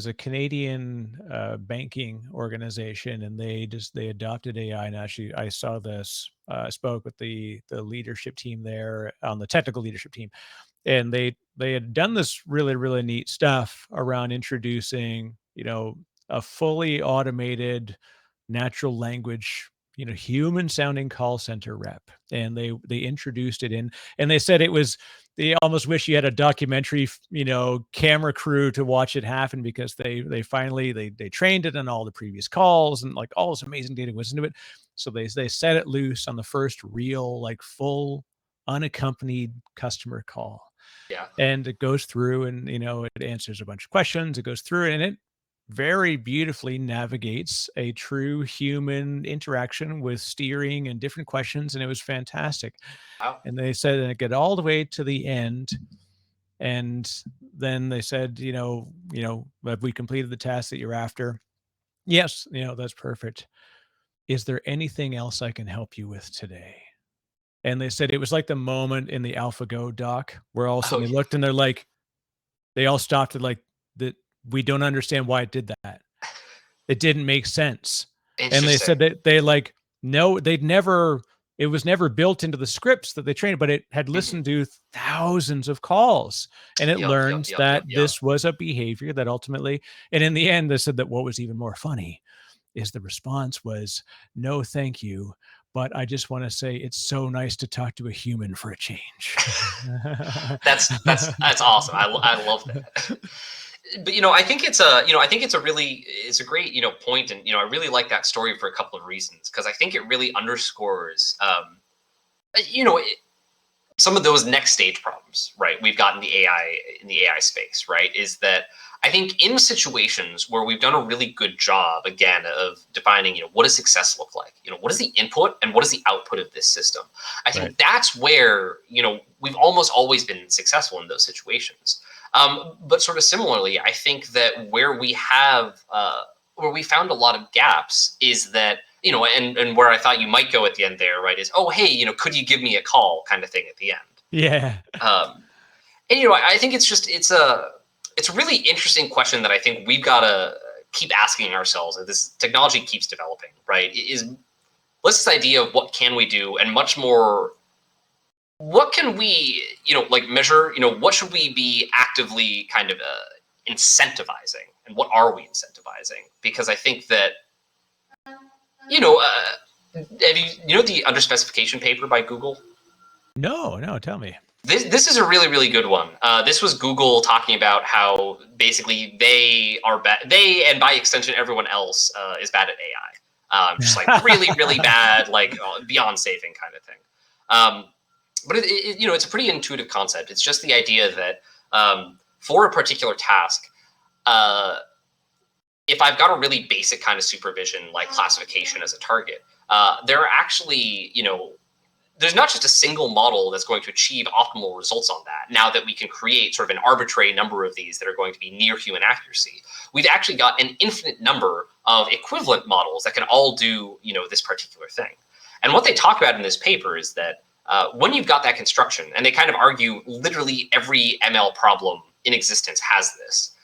a Canadian banking organization, and they adopted AI. And actually, I saw this. Spoke with the leadership team there on the technical leadership team, and they had done this really neat stuff around introducing, a fully automated natural language, human sounding call center rep. And they introduced it in, and they said it was, they almost wish you had a documentary, camera crew to watch it happen, because they finally they trained it on all the previous calls, and like all this amazing data was into it. So they set it loose on the first real, like, full unaccompanied customer call. Yeah. And it goes through, and it answers a bunch of questions. It goes through, and it very beautifully navigates a true human interaction with steering and different questions, and it was fantastic. Wow. And they said, and it got all the way to the end, and then they said, have we completed the task that you're after? Yes, that's perfect. Is there anything else I can help you with today? And they said it was like the moment in the AlphaGo doc where all of a Oh, sudden they looked, and they're like, they all stopped, and like, that we don't understand why it did that. It didn't make sense. And they interesting. said that they, like, no, they'd never, it was never built into the scripts that they trained, but it had Mhm. listened to thousands of calls, and it Yep, yep, learns yep, that yep, yep. this was a behavior that ultimately, and in the end, they said that what was even more funny is the response was, "No, thank you, but I just wanna say it's so nice to talk to a human for a change." That's awesome. I love that. But I think it's a great point, and I really like that story for a couple of reasons, because I think it really underscores you know some of those next stage problems, right? We've got in the AI space, right? Is that I think in situations where we've done a really good job again of defining, what does success look like? What is the input and what is the output of this system? I Right. think that's where we've almost always been successful in those situations. But sort of similarly, I think that where we found a lot of gaps is that and where I thought you might go at the end there, right? Is, oh, hey, could you give me a call, kind of thing at the end. Yeah. Um, and I think it's a really interesting question that I think we've got to keep asking ourselves as this technology keeps developing, right? Is What's this idea of what can we do, and much more, what can we like measure? What should we be actively kind of incentivizing, and what are we incentivizing? Because I think that have you know the under specification paper by Google? No, no, tell me. This is a really good one. This was Google talking about how basically they are bad. They, and by extension everyone else, is bad at AI. Just like really bad, like beyond saving kind of thing. But it's a pretty intuitive concept. It's just the idea that for a particular task, uh, if I've got a really basic kind of supervision, like classification as a target, there are actually, there's not just a single model that's going to achieve optimal results on that. Now that we can create sort of an arbitrary number of these that are going to be near human accuracy, we've actually got an infinite number of equivalent models that can all do, this particular thing. And what they talk about in this paper is that when you've got that construction, and they kind of argue literally every ML problem in existence has this,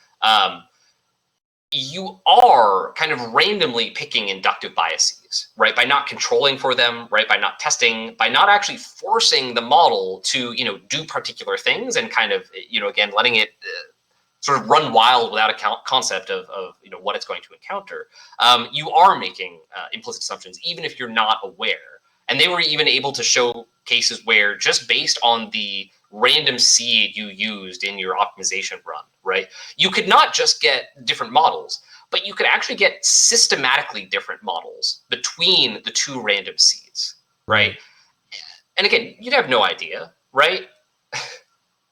you are kind of randomly picking inductive biases, right? By not controlling for them, right? By not testing, by not actually forcing the model to, do particular things, and kind of, again, letting it sort of run wild without a concept of what it's going to encounter. You are making implicit assumptions, even if you're not aware. And they were even able to show cases where, just based on the random seed you used in your optimization run, right, you could not just get different models, but you could actually get systematically different models between the two random seeds, right? And again, you'd have no idea, right?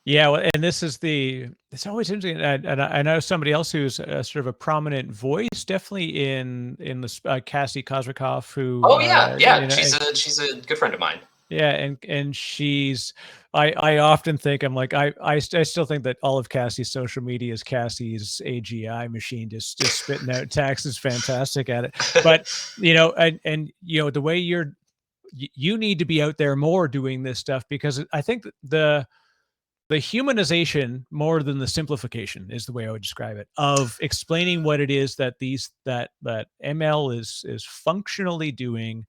Yeah, well, and it's always interesting, and I know somebody else who's sort of a prominent voice, definitely in the Cassie Kozrikov, who Oh yeah, yeah. She's a good friend of mine. yeah, and she's, I often think, I'm like, I still think that all of Cassie's social media is Cassie's AGI machine, just spitting out text, is fantastic at it. But and the way you need to be out there more doing this stuff, because I think that the humanization more than the simplification is the way I would describe it, of explaining what it is that that ML is functionally doing.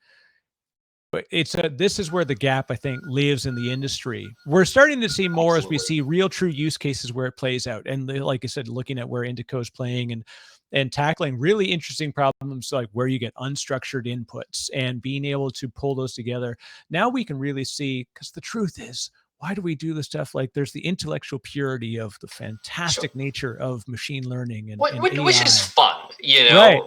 But this is where the gap, I think, lives in the industry. We're starting to see more as we see real true use cases where it plays out. And like I said, looking at where Indico is playing and tackling really interesting problems like where you get unstructured inputs and being able to pull those together. Now we can really see, because the truth is, why do we do this stuff? Like there's the intellectual purity of the fantastic nature of machine learning and AI. Which is fun,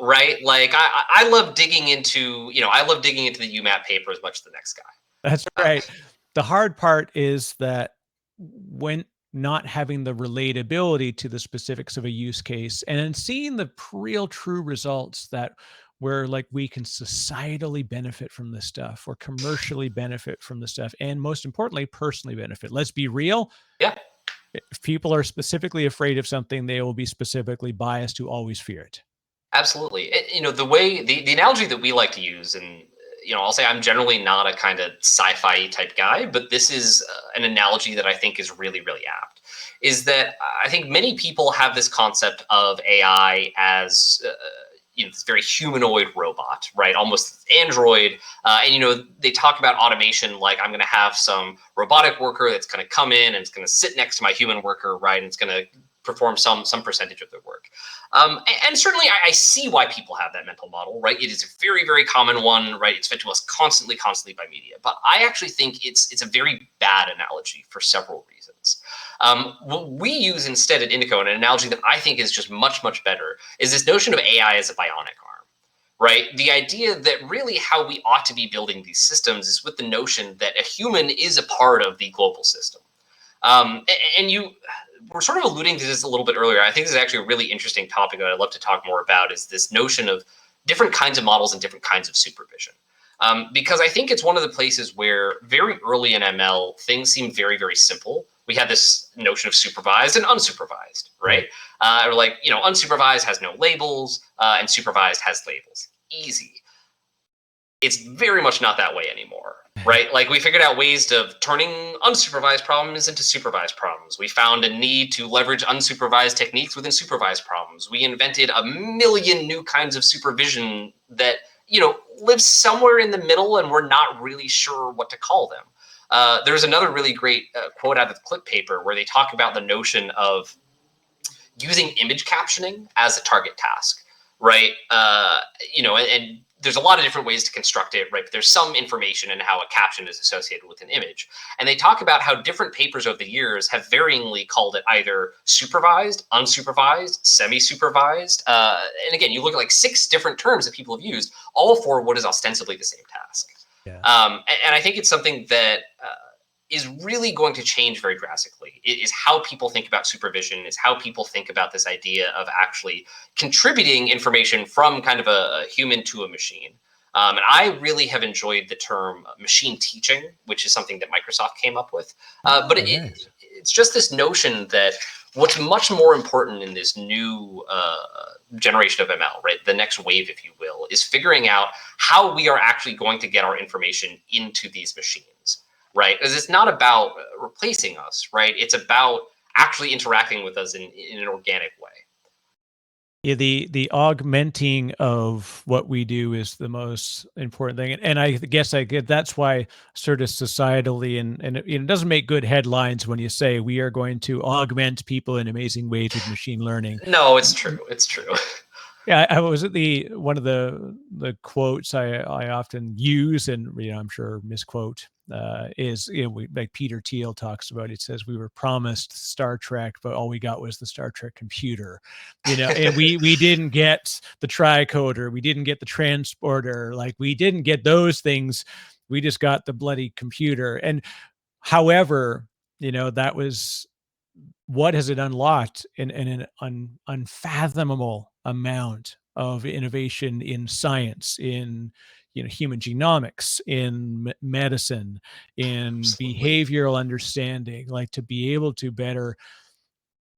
right? Like I love digging into, I love digging into the UMAP paper as much as the next guy. That's right. The hard part is that when not having the relatability to the specifics of a use case and then seeing the real true results that where like we can societally benefit from this stuff or commercially benefit from this stuff. And most importantly, personally benefit. Let's be real. Yeah. If people are specifically afraid of something, they will be specifically biased to always fear it. Absolutely. The way the analogy that we like to use, and I'll say I'm generally not a kind of sci-fi type guy, but this is an analogy that I think is really, really apt, is that I think many people have this concept of AI as this very humanoid robot, right? Almost android. And, they talk about automation like I'm going to have some robotic worker that's going to come in and it's going to sit next to my human worker, right? And it's going to perform some percentage of their work. And certainly I see why people have that mental model, right? It is a very, very common one, right? It's fed to us constantly by media. But I actually think it's a very bad analogy for several reasons. What we use instead at Indico, and an analogy that I think is just much, much better, is this notion of AI as a bionic arm, right? The idea that really how we ought to be building these systems is with the notion that a human is a part of the global system. We're sort of alluding to this a little bit earlier. I think this is actually a really interesting topic that I'd love to talk more about, is this notion of different kinds of models and different kinds of supervision. Because I think it's one of the places where very early in ML, things seem very, very simple. We had this notion of supervised and unsupervised, right? Or like, unsupervised has no labels and supervised has labels. Easy. It's very much not that way anymore, right? Like we figured out ways of turning unsupervised problems into supervised problems. We found a need to leverage unsupervised techniques within supervised problems. We invented a million new kinds of supervision that, live somewhere in the middle and we're not really sure what to call them. There's another really great quote out of the Clip paper where they talk about the notion of using image captioning as a target task, right? And there's a lot of different ways to construct it, right? But there's some information in how a caption is associated with an image. And they talk about how different papers over the years have varyingly called it either supervised, unsupervised, semi-supervised. And again, you look at like 6 different terms that people have used, all for what is ostensibly the same task. Yeah. And I think it's something that is really going to change very drastically. It is how people think about supervision, is how people think about this idea of actually contributing information from kind of a human to a machine. And I really have enjoyed the term machine teaching, which is something that Microsoft came up with. But it's just this notion that what's much more important in this new generation of ML, right, the next wave, if you will, is figuring out how we are actually going to get our information into these machines. Right, because it's not about replacing us, right? It's about actually interacting with us in an organic way. Yeah, the augmenting of what we do is the most important thing, and I guess that's why sort of societally and it doesn't make good headlines when you say we are going to augment people in amazing ways with machine learning. No, it's true. It's true. Yeah, I was at one of the quotes I often use, and I'm sure misquote, is like Peter Thiel talks about. It says we were promised Star Trek, but all we got was the Star Trek computer, and we didn't get the tricoder, we didn't get the transporter, like we didn't get those things. We just got the bloody computer. And however, that was what has it unlocked in an unfathomable amount of innovation in science, in human genomics, in medicine, in behavioral understanding, like to be able to better.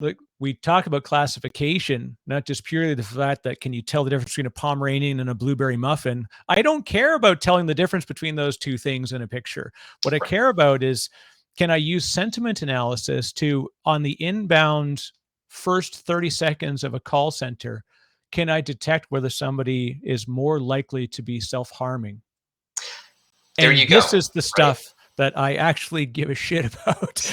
Look, we talk about classification, not just purely the fact that can you tell the difference between a Pomeranian and a blueberry muffin. I don't care about telling the difference between those two things in a picture. What I care about is can I use sentiment analysis to, on the inbound first 30 seconds of a call center, can I detect whether somebody is more likely to be self-harming? There And you this go. is the Right? stuff that I actually give a shit about.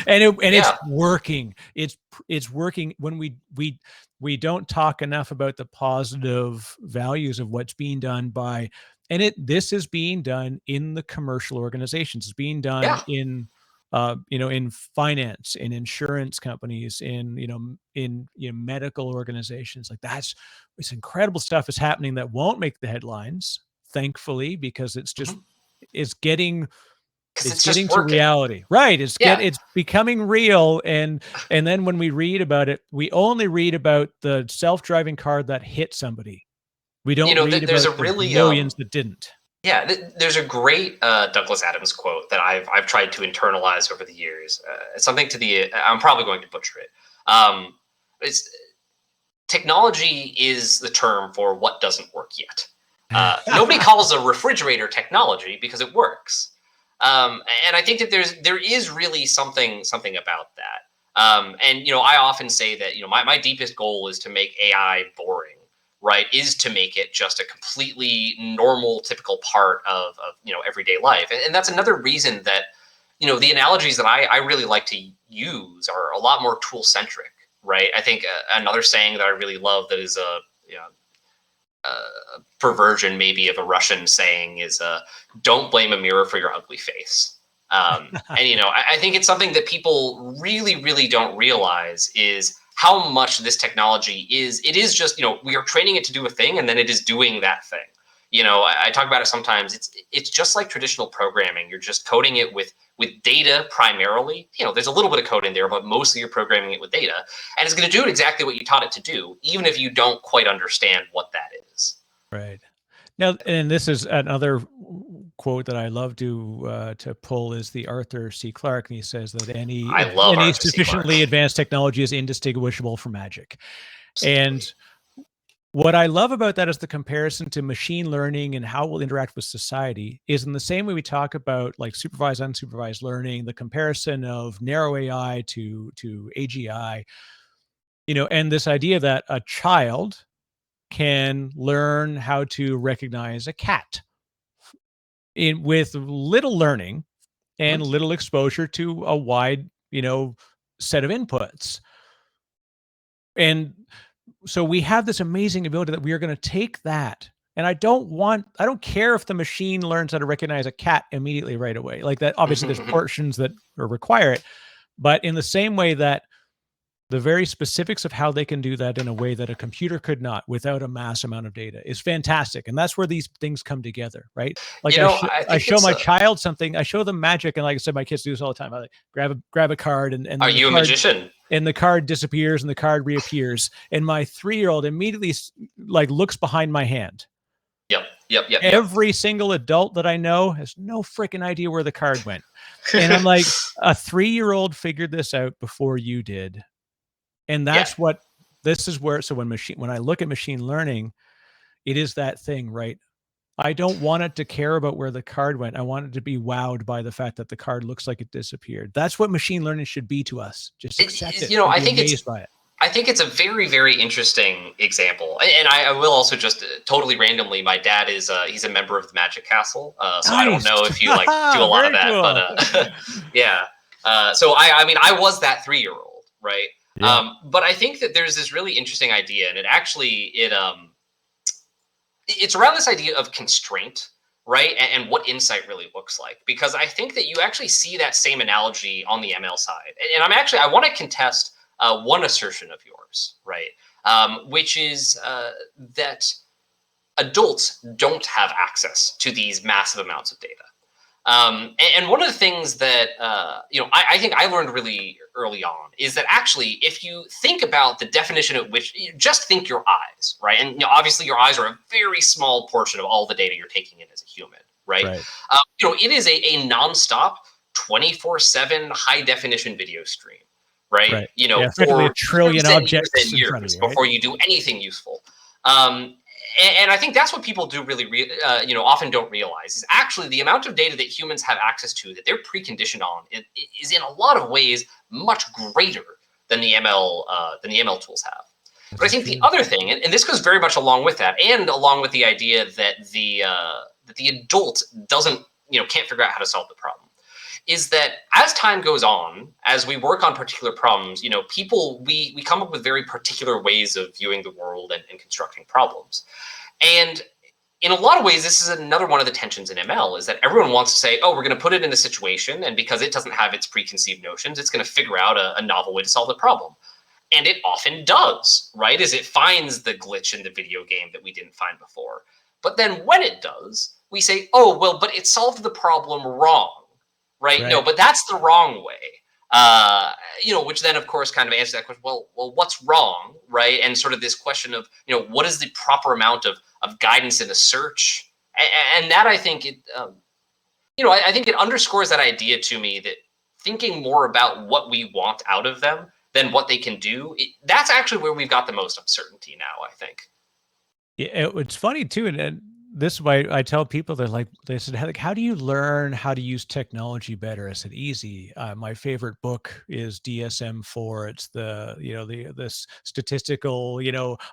and it's Yeah. working. It's working when we don't talk enough about the positive values of what's being done by, and this is being done in the commercial organizations. It's being done Yeah. in in finance, in insurance companies, in medical organizations. Like it's incredible stuff is happening that won't make the headlines, thankfully, because it's just it's getting Because it's it's just getting to working. reality, right? Yeah. It's becoming real, and then when we read about it, we only read about the self-driving car that hit somebody. We don't read There's about a the really millions that didn't. yeah, there's a great Douglas Adams quote that I've tried to internalize over the years. It's something to the I'm probably going to butcher it. It's technology is the term for what doesn't work yet. Nobody calls a refrigerator technology because it works, and I think that there is really something about that. And I often say that my deepest goal is to make AI boring. Right, is to make it just a completely normal, typical part of everyday life, and that's another reason that the analogies that I really like to use are a lot more tool centric. Right, I think another saying that I really love that is a perversion maybe of a Russian saying is "Don't blame a mirror for your ugly face." And I think it's something that people really don't realize is how much this technology is. It is just we are training it to do a thing, and then it is doing that thing. I talk about it sometimes. It's just like traditional programming. You're just coding it with data primarily. There's a little bit of code in there, but mostly you're programming it with data, and it's going to do exactly what you taught it to do, even if you don't quite understand what that is. Right. Now, and this is another quote that I love to pull is the Arthur C. Clarke, and he says that I love any Arthur C. Clarke. sufficiently advanced technology is indistinguishable from magic. And what I love about that is the comparison to machine learning and how it will interact with society is in the same way we talk about like supervised, unsupervised learning, the comparison of narrow AI to AGI, and this idea that a child can learn how to recognize a cat with little learning and Mhm. little exposure to a wide, set of inputs. And so we have this amazing ability that we are going to take that. And I don't care if the machine learns how to recognize a cat immediately right away. Like that, obviously there's portions that require it. But in the same way that the very specifics of how they can do that in a way that a computer could not without a mass amount of data is fantastic. And that's where these things come together, right? Like I I think show it's my child something, I show them magic. And like I said, my kids do this all the time. I like grab a card and are then you a magician? the card disappears and the card reappears. And my 3-year-old immediately like looks behind my hand. Yep. Every single adult that I know has no freaking idea where the card went. And I'm like, a 3-year-old figured this out before you did. And Yeah. this is where, so when I look at machine learning, it is that thing, right? I don't want it to care about where the card went. I want it to be wowed by the fact that the card looks like it disappeared. That's what machine learning should be to us. Just accept it and I be think amazed by it. I think it's a very interesting example, and I will also just totally randomly. My dad is he's a member of the Magic Castle, so I don't Nice. know if you like do a lot of Very that, cool. but yeah. So I mean I was that 3-year-old, right? Yeah. But I think that there's this really interesting idea, and it's around this idea of constraint, right? And what insight really looks like. Because I think that you actually see that same analogy on the ML side. And I want to contest one assertion of yours, right? Which is that adults don't have access to these massive amounts of data. And one of the things that I think I learned really early on is that actually, if you think about the definition at which you just think your eyes, right, and obviously your eyes are a very small portion of all the data you're taking in as a human, right? Right. It is a nonstop, 24/7 high definition video stream, right? Right. Yeah, effectively a trillion years objects and in front of years you, right? before you do anything useful. Um, And I think that's what people do really, often don't realize is actually the amount of data that humans have access to that they're preconditioned on is in a lot of ways much greater than the ML tools have. But I think the other thing, and this goes very much along with that, and along with the idea that the adult can't figure out how to solve the problem, is that as time goes on, as we work on particular problems, we come up with very particular ways of viewing the world and constructing problems. And in a lot of ways, this is another one of the tensions in ML, is that everyone wants to say, oh, we're going to put it in a situation, and because it doesn't have its preconceived notions, it's going to figure out a novel way to solve the problem. And it often does, right? As it finds the glitch in the video game that we didn't find before. But then when it does, we say, oh, well, but it solved the problem wrong, right? No, but that's the wrong way. Which then, of course, kind of answers that question, well, what's wrong, right? And sort of this question of, what is the proper amount of guidance in a search? And that, I think, I think it underscores that idea to me that thinking more about what we want out of them than what they can do, that's actually where we've got the most uncertainty now, I think. Yeah, it's funny too, and this is why I tell people, they said, how do you learn how to use technology better? I said, easy. My favorite book is DSM-4. It's this statistical,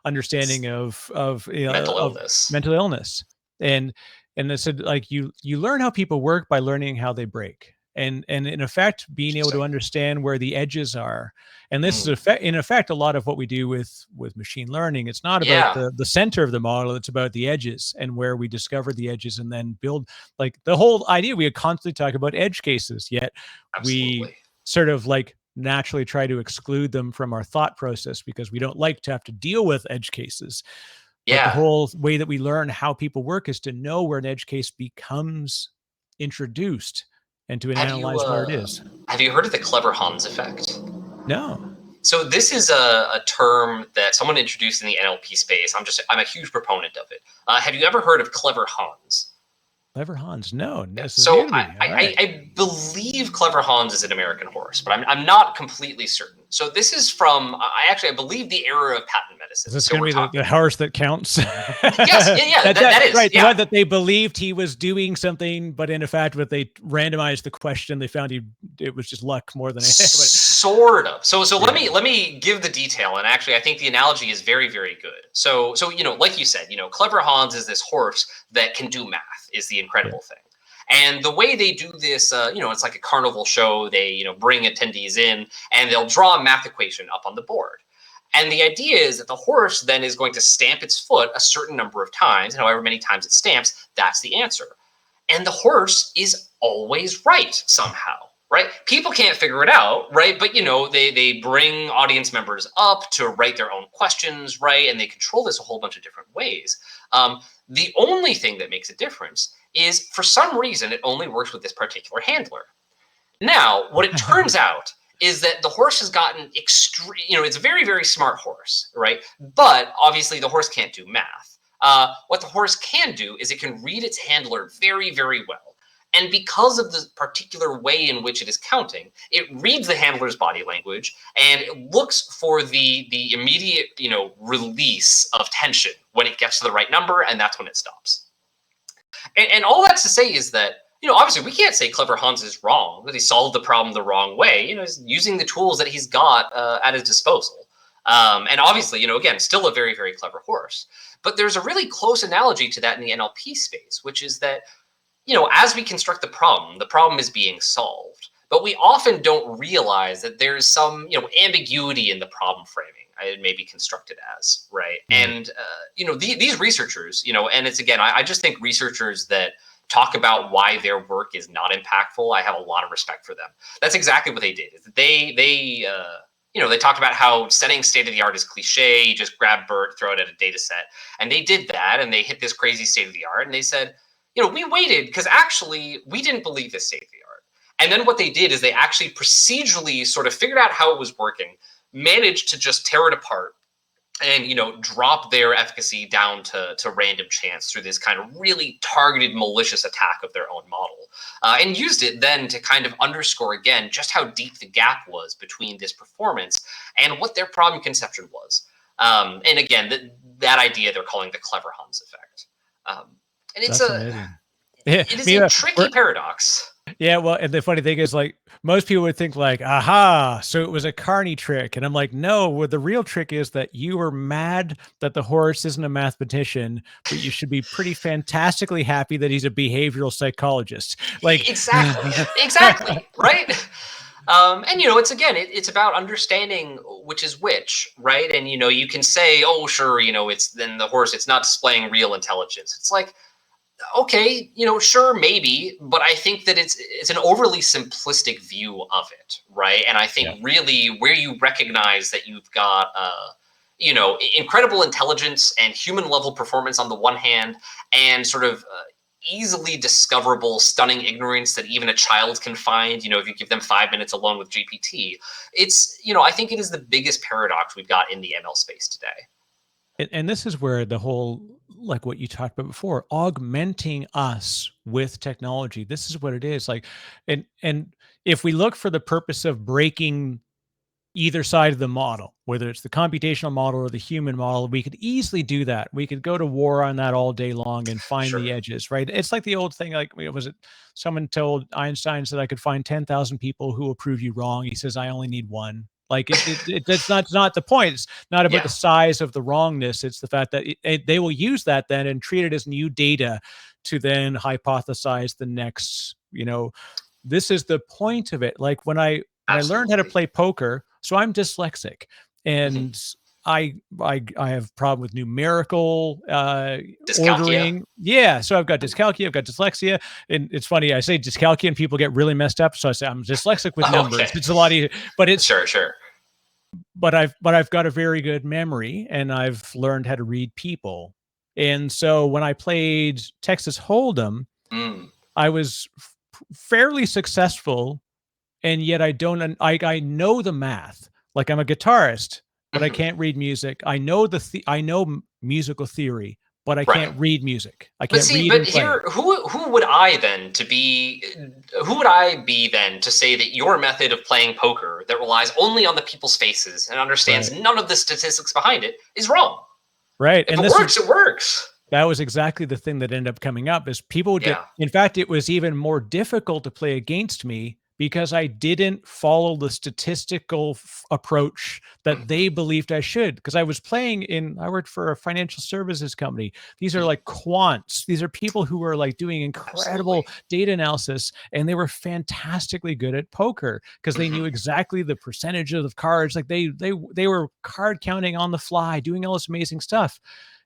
understanding of mental illness. Mental illness. And they said, you learn how people work by learning how they break. And in effect, being able to understand where the edges are. And this is in effect a lot of what we do with machine learning. It's not about the center of the model, it's about the edges and where we discover the edges and then build, the whole idea. We constantly talk about edge cases, yet we sort of naturally try to exclude them from our thought process because we don't like to have to deal with edge cases. But the whole way that we learn how people work is to know where an edge case becomes introduced and to analyze where it is. Have you heard of the clever Hans effect? No. So this is a term that someone introduced in the NLP space. I'm a huge proponent of it. Have you ever heard of clever Hans? Clever Hans, no. So I believe Clever Hans is an American horse, but I'm not completely certain. So this is from, I believe, the era of patent medicine. Is this going to be the horse that counts? Yes, that is. Right, yeah. The one that they believed he was doing something, but in fact, when they randomized the question, they found it was just luck more than anything. Sort of. So let me give the detail, and actually, I think the analogy is very, very good. So like you said, Clever Hans is this horse that can do math, is the incredible thing. And the way they do this, it's like a carnival show. They, bring attendees in and they'll draw a math equation up on the board. And the idea is that the horse then is going to stamp its foot a certain number of times, and however many times it stamps, that's the answer. And the horse is always right somehow, right? People can't figure it out, right? But, they bring audience members up to write their own questions, right? And they control this a whole bunch of different ways. The only thing that makes a difference is, for some reason, it only works with this particular handler. Now, what it turns out is that the horse has gotten it's a very, very smart horse, right? But obviously the horse can't do math. What the horse can do is it can read its handler very, very well. And because of the particular way in which it is counting, it reads the handler's body language and it looks for the immediate, release of tension when it gets to the right number, and that's when it stops. And all that's to say is that, obviously we can't say Clever Hans is wrong, that he solved the problem the wrong way. He's using the tools that he's got at his disposal. And obviously, again, still a very, very clever horse. But there's a really close analogy to that in the NLP space, which is that, as we construct the problem is being solved. But we often don't realize that there's some, ambiguity in the problem framing. It may be constructed as, right? And, these researchers, and it's, again, I just think researchers that talk about why their work is not impactful, I have a lot of respect for them. That's exactly what they did. They talked about how setting state-of-the-art is cliche. You just grab BERT, throw it at a data set. And they did that, and they hit this crazy state-of-the-art, and they said, we waited because actually we didn't believe this state-of-the-art. And then what they did is they actually procedurally sort of figured out how it was working, managed to just tear it apart and, drop their efficacy down to random chance through this kind of really targeted malicious attack of their own model, and used it then to kind of underscore again just how deep the gap was between this performance and what their problem conception was. And again, that idea they're calling the clever Hans effect. And That's amazing. Yeah, it is a tricky paradox. Yeah, well, and the funny thing is, like, most people would think like, aha, so it was a carny trick. And I'm like, no, well, the real trick is that you were mad that the horse isn't a mathematician, but you should be pretty fantastically happy that he's a behavioral psychologist. Like, exactly, right? And it's about understanding which is which, right? And you can say, oh, sure, it's then the horse, it's not displaying real intelligence. It's like, okay, sure, maybe, but I think that it's an overly simplistic view of it, right? And I think really where you recognize that you've got, incredible intelligence and human level performance on the one hand, and sort of easily discoverable, stunning ignorance that even a child can find, if you give them 5 minutes alone with GPT, it's, I think it is the biggest paradox we've got in the ML space today. And this is where the whole, like what you talked about before, augmenting us with technology. This is what it is. Like, and if we look for the purpose of breaking either side of the model, whether it's the computational model or the human model, we could easily do that. We could go to war on that all day long and find the edges, right? It's like the old thing, like, was it someone told Einstein that I could find 10,000 people who will prove you wrong. He says, I only need one. Like it's not the point. It's not about the size of the wrongness. It's the fact that they will use that then and treat it as new data to then hypothesize the next, this is the point of it. Like when I learned how to play poker, so I'm dyslexic, and I have a problem with numerical ordering. Yeah, so I've got dyscalculia, I've got dyslexia, and it's funny, I say dyscalculia and people get really messed up. So I say I'm dyslexic with numbers. Okay. It's a lot easier, but it's sure. But I've got a very good memory, and I've learned how to read people. And so when I played Texas Hold'em, I was fairly successful, and yet I know the math. Like I'm a guitarist, but I can't read music. I know I know musical theory, but I can't read music. I can't read. But here, who would I be then to say that your method of playing poker that relies only on the people's faces and understands none of the statistics behind it is wrong? Right. If it works, it works. That was exactly the thing that ended up coming up is people would in fact, it was even more difficult to play against me because I didn't follow the statistical approach that they believed I should. Because I was I worked for a financial services company. These are like quants. These are people who were like doing incredible data analysis, and they were fantastically good at poker because they knew exactly the percentage of the cards. Like they were card counting on the fly, doing all this amazing stuff.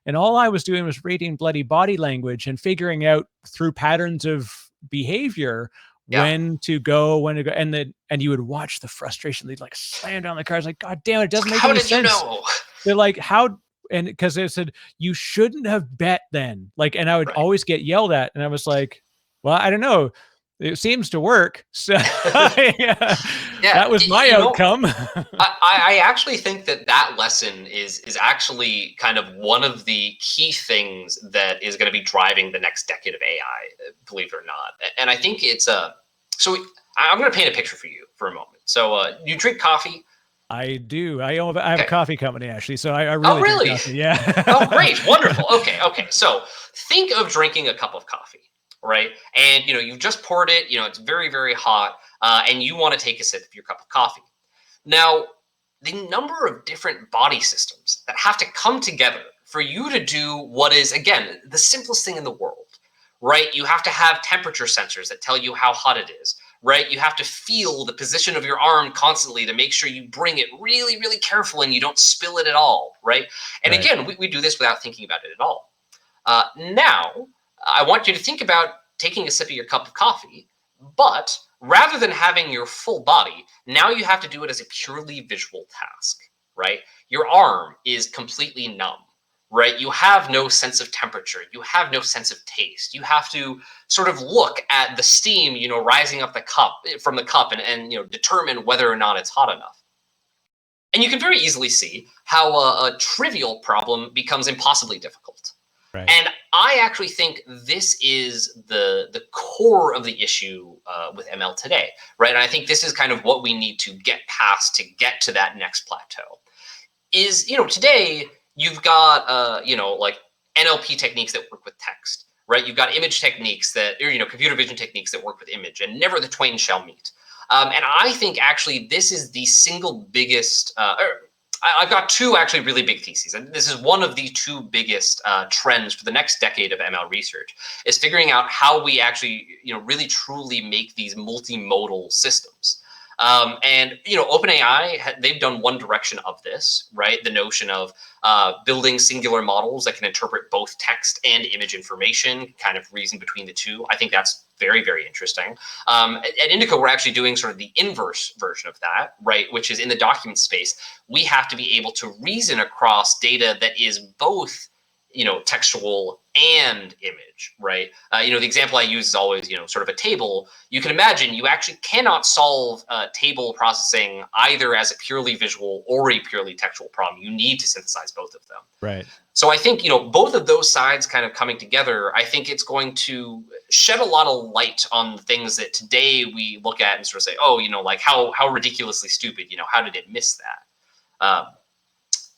And all I was doing was reading bloody body language and figuring out through patterns of behavior when to go, and you would watch the frustration. They'd like slam down the cards, like, God damn it, it doesn't make any sense. How did you know? They're like, how? And because they said, you shouldn't have bet then. Like, and I would always get yelled at. And I was like, well, I don't know. It seems to work. So that was my outcome. I actually think that lesson is actually kind of one of the key things that is going to be driving the next decade of AI, believe it or not. And I think it's so I'm going to paint a picture for you for a moment. So you drink coffee. I do. I have a coffee company, actually. So I really drink coffee. Yeah. Oh, great. Wonderful. Okay. So think of drinking a cup of coffee. Right. And, you've just poured it, it's very, very hot, and you want to take a sip of your cup of coffee. Now, the number of different body systems that have to come together for you to do what is, again, the simplest thing in the world, right? You have to have temperature sensors that tell you how hot it is, right? You have to feel the position of your arm constantly to make sure you bring it really, really careful and you don't spill it at all, right? And again, we do this without thinking about it at all. Now, I want you to think about taking a sip of your cup of coffee, but rather than having your full body, now you have to do it as a purely visual task, right? Your arm is completely numb, right? You have no sense of temperature. You have no sense of taste. You have to sort of look at the steam, rising up from the cup and determine whether or not it's hot enough. And you can very easily see how a trivial problem becomes impossibly difficult. Right. And I actually think this is the core of the issue with ML today, right? And I think this is kind of what we need to get past to get to that next plateau. Is, today you've got like NLP techniques that work with text, right? You've got image techniques that, or computer vision techniques that work with image, and never the twain shall meet. And I think actually this is the single biggest. I've got two actually really big theses, and this is one of the two biggest trends for the next decade of ML research, is figuring out how we actually really truly make these multimodal systems. And OpenAI, they've done one direction of this, right? The notion of building singular models that can interpret both text and image information, kind of reason between the two. I think that's very, very interesting. At Indico, we're actually doing sort of the inverse version of that, right? Which is in the document space, we have to be able to reason across data that is both textual and image, right? The example I use is always, sort of a table. You can imagine you actually cannot solve table processing either as a purely visual or a purely textual problem. You need to synthesize both of them. Right. So I think, both of those sides kind of coming together, I think it's going to shed a lot of light on things that today we look at and sort of say, oh, like how ridiculously stupid, how did it miss that?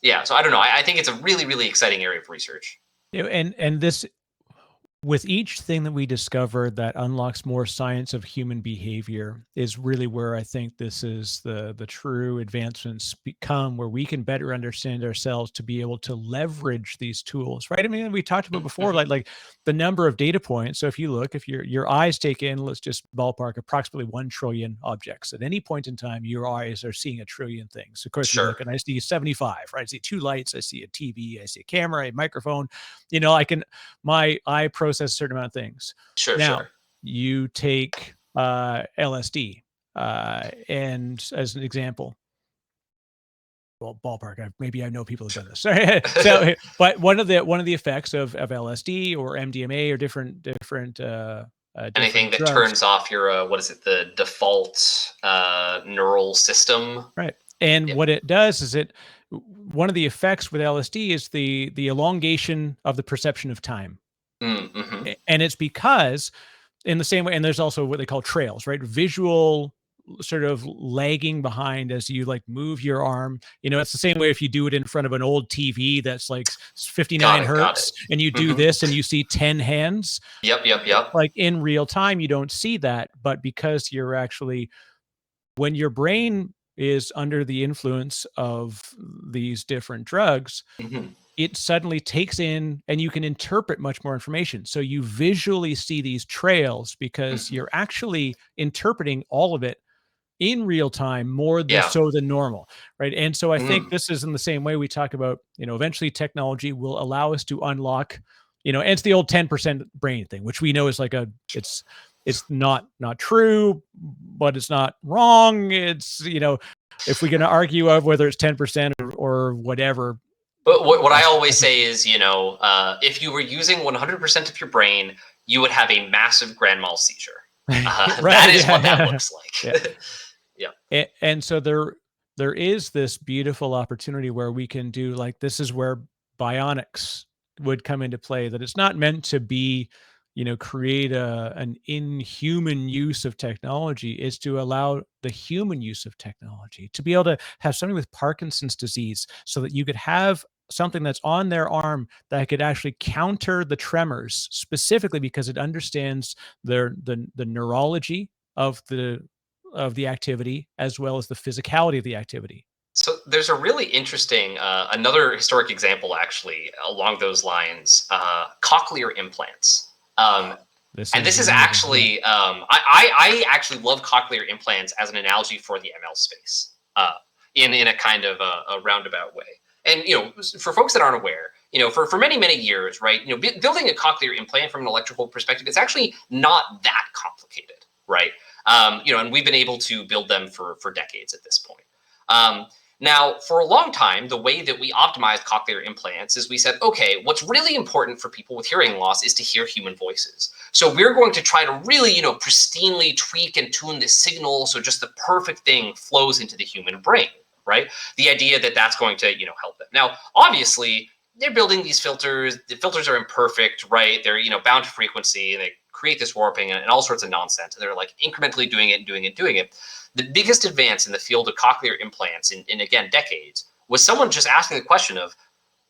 Yeah, so I don't know. I think it's a really, really exciting area of research. And this, with each thing that we discover that unlocks more science of human behavior, is really where I think this is the true advancements become, where we can better understand ourselves to be able to leverage these tools, right? I mean, we talked about before, like the number of data points. So if you look, if your eyes take in, let's just ballpark, approximately 1 trillion objects. At any point in time, your eyes are seeing 1 trillion things. Of course, Sure. you look and I see 75, right? I see 2 lights, I see a TV, I see a camera, a microphone. My eye process a certain amount of things. Sure. Now, you take LSD, and as an example, well, ballpark. Maybe I know people who've done this. So, but one of the effects of LSD or MDMA or different anything that drugs, turns off your the default neural system, right? And what it does is one of the effects with LSD is the elongation of the perception of time. Mm-hmm. And it's because in the same way, and there's also what they call trails, right? Visual sort of lagging behind as you like move your arm. It's the same way if you do it in front of an old TV that's like 59 hertz and you do this and you see 10 hands. Yep. Like in real time, you don't see that, but because you're actually, when your brain is under the influence of these different drugs, it suddenly takes in, and you can interpret much more information. So you visually see these trails because you're actually interpreting all of it in real time more so than normal, right? And so I think this is in the same way we talk about, eventually technology will allow us to unlock, and it's the old 10% brain thing, which we know is like it's not true, but it's not wrong. It's, if we're going to argue of whether it's 10% or whatever. But what I always say is, if you were using 100% of your brain, you would have a massive grand mal seizure. Right, that is what that looks like. Yeah. And so there is this beautiful opportunity where we can do, like, this is where bionics would come into play, that it's not meant to be, create an inhuman use of technology. Is to allow the human use of technology, to be able to have somebody with Parkinson's disease so that you could have something that's on their arm that could actually counter the tremors, specifically because it understands the neurology of the activity as well as the physicality of the activity. So there's a really interesting, another historic example actually along those lines, cochlear implants. This is actually, I actually love cochlear implants as an analogy for the ML space, in a kind of a roundabout way. And, for folks that aren't aware, for many, many years, right, building a cochlear implant from an electrical perspective, it's actually not that complicated, right? And we've been able to build them for decades at this point. Now, for a long time, the way that we optimized cochlear implants is we said, okay, what's really important for people with hearing loss is to hear human voices. So we're going to try to really, pristinely tweak and tune the signal so just the perfect thing flows into the human brain, right? The idea that that's going to, help them. Now, obviously, they're building these filters. The filters are imperfect, right? They're, bound to frequency, and they create this warping and all sorts of nonsense. And they're like incrementally doing it. The biggest advance in the field of cochlear implants in again, decades, was someone just asking the question of,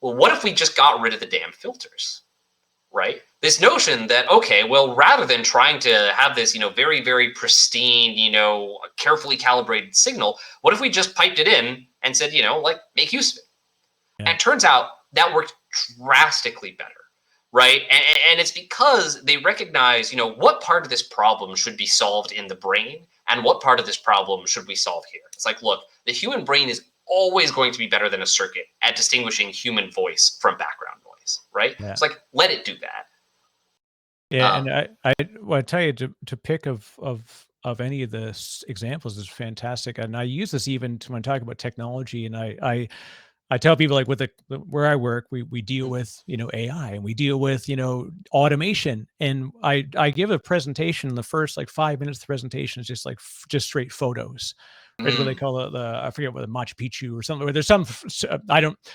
well, what if we just got rid of the damn filters, right? This notion that, okay, well, rather than trying to have this, very, very pristine, carefully calibrated signal, what if we just piped it in and said, like, make use of it? Yeah. And it turns out that worked drastically better, right? And it's because they recognize, what part of this problem should be solved in the brain and what part of this problem should we solve here. It's like, look, the human brain is always going to be better than a circuit at distinguishing human voice from background noise, right? Yeah. It's like, let it do that. Yeah, and I tell you, to pick of any of the examples is fantastic, and I use this even when I talk about technology, and I tell people, like, with where I work, we deal with AI, and we deal with automation, and I give a presentation. The first like 5 minutes of the presentation is just like just straight photos. Right, what they call it, I forget what, the Machu Picchu or something. Where there's some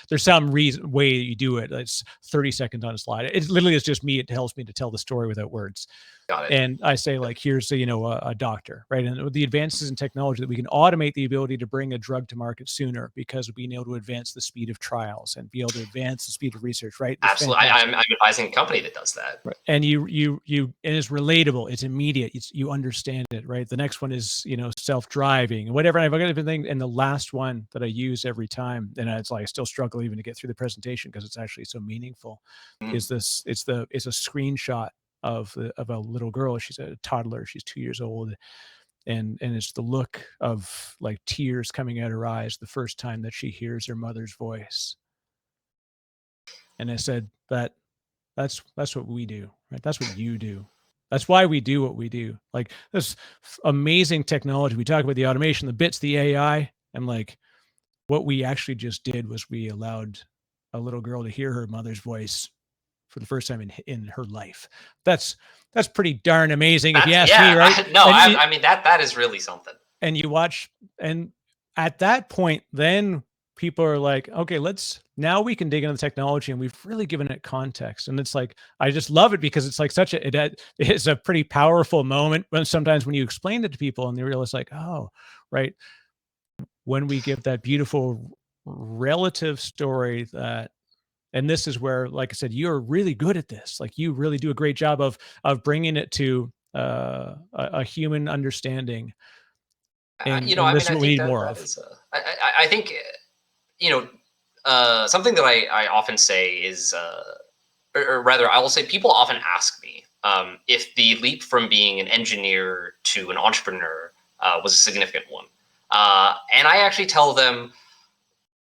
there's some reason way you do it. It's 30 seconds on a slide. It literally is just me. It helps me to tell the story without words. Got it. And I say, like, here's a doctor, right? And with the advances in technology, that we can automate the ability to bring a drug to market sooner because of being able to advance the speed of trials and be able to advance the speed of research, right? It's absolutely. I'm advising a company that does that. right. And and it's relatable. It's immediate. You understand it, right? The next one is self-driving and whatever. I've got everything. And the last one that I use every time, and it's like I still struggle even to get through the presentation because it's actually so meaningful. Is this? It's a screenshot of a little girl. She's a toddler. She's 2 years old, and it's the look of like tears coming out her eyes the first time that she hears her mother's voice. And I said that's what we do, right? That's what you do. That's why we do what we do. Like, this amazing technology. We talk about the automation, the bits, the AI, and like what we actually just did was we allowed a little girl to hear her mother's voice for the first time in her life. That's pretty darn amazing, if you ask me, right? No, I mean that is really something. And you watch, and at that point, then people are like, okay, now we can dig into the technology, and we've really given it context. And it's like, I just love it because it's like it's a pretty powerful moment when sometimes when you explain it to people and they realize, like, oh, right. When we give that beautiful relative story that, and this is where, like I said, you're really good at this. Like, you really do a great job of bringing it to a human understanding. And this is what we need more of. I think, something that I often say is, or rather, I will say, people often ask me if the leap from being an engineer to an entrepreneur was a significant one. And I actually tell them,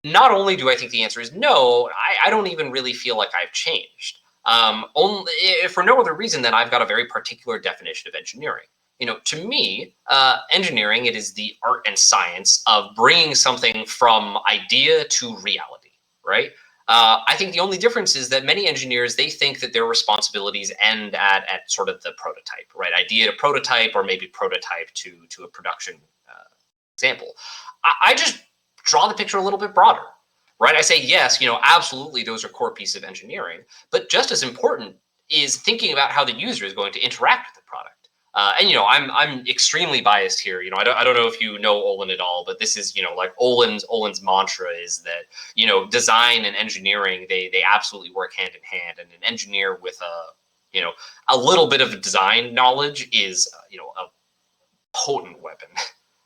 not only do I think the answer is no, I don't even really feel like I've changed. Only if for no other reason than I've got a very particular definition of engineering. To me, engineering, it is the art and science of bringing something from idea to reality, right? I think the only difference is that many engineers, they think that their responsibilities end at sort of the prototype, right? Idea to prototype, or maybe prototype to a production example. I just draw the picture a little bit broader, right? I say, yes, absolutely, those are core pieces of engineering, but just as important is thinking about how the user is going to interact with the product. And I'm extremely biased here. I don't know if you know Olin at all, but this is like Olin's mantra is that design and engineering, they absolutely work hand in hand, and an engineer with a little bit of design knowledge is a potent weapon.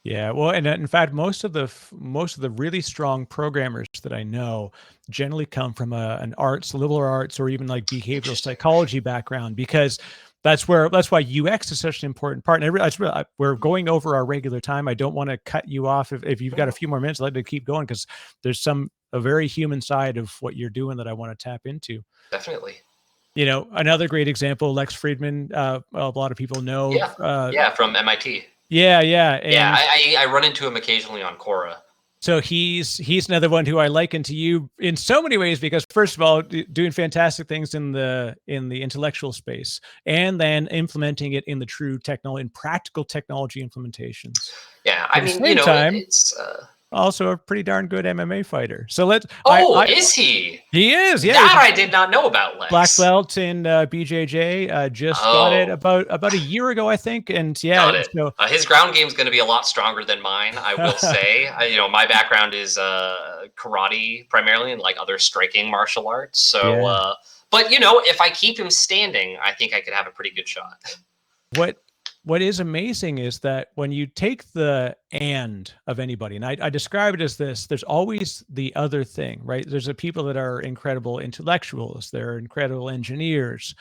Yeah, well, and in fact, most of the really strong programmers that I know generally come from an liberal arts, or even like behavioral psychology background, because that's why UX is such an important part. And we're going over our regular time. I don't want to cut you off. If you've got a few more minutes, I'd like to keep going, because there's a very human side of what you're doing that I want to tap into. Definitely. Another great example, Lex Friedman. A lot of people know. Yeah, from MIT. Yeah. And I run into him occasionally on Quora. So he's another one who I liken to you in so many ways, because first of all, doing fantastic things in the intellectual space, and then implementing it in the true technology, in practical technology implementations. Yeah, At the same time, it's also a pretty darn good MMA fighter. So is he? He is, yeah. That I did not know about Lex. Black belt in BJJ. Just got it about a year ago, I think. And yeah, so, his ground game is going to be a lot stronger than mine, I will say. My background is karate primarily and like other striking martial arts. So, Yeah. but you know, if I keep him standing, I think I could have a pretty good shot. What is amazing is that when you take the "and" of anybody, and I describe it as this, there's always the other thing, right? There's the people that are incredible intellectuals, they're incredible engineers.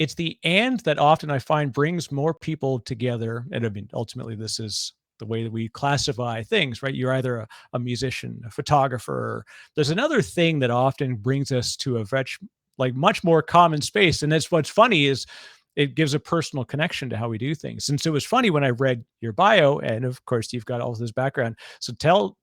It's the "and" that often I find brings more people together, and I mean, ultimately, this is the way that we classify things, right? You're either a musician, a photographer. There's another thing that often brings us to a much more common space, and that's what's funny is it gives a personal connection to how we do things. And so it was funny when I read your bio, and of course you've got all of this background. So tell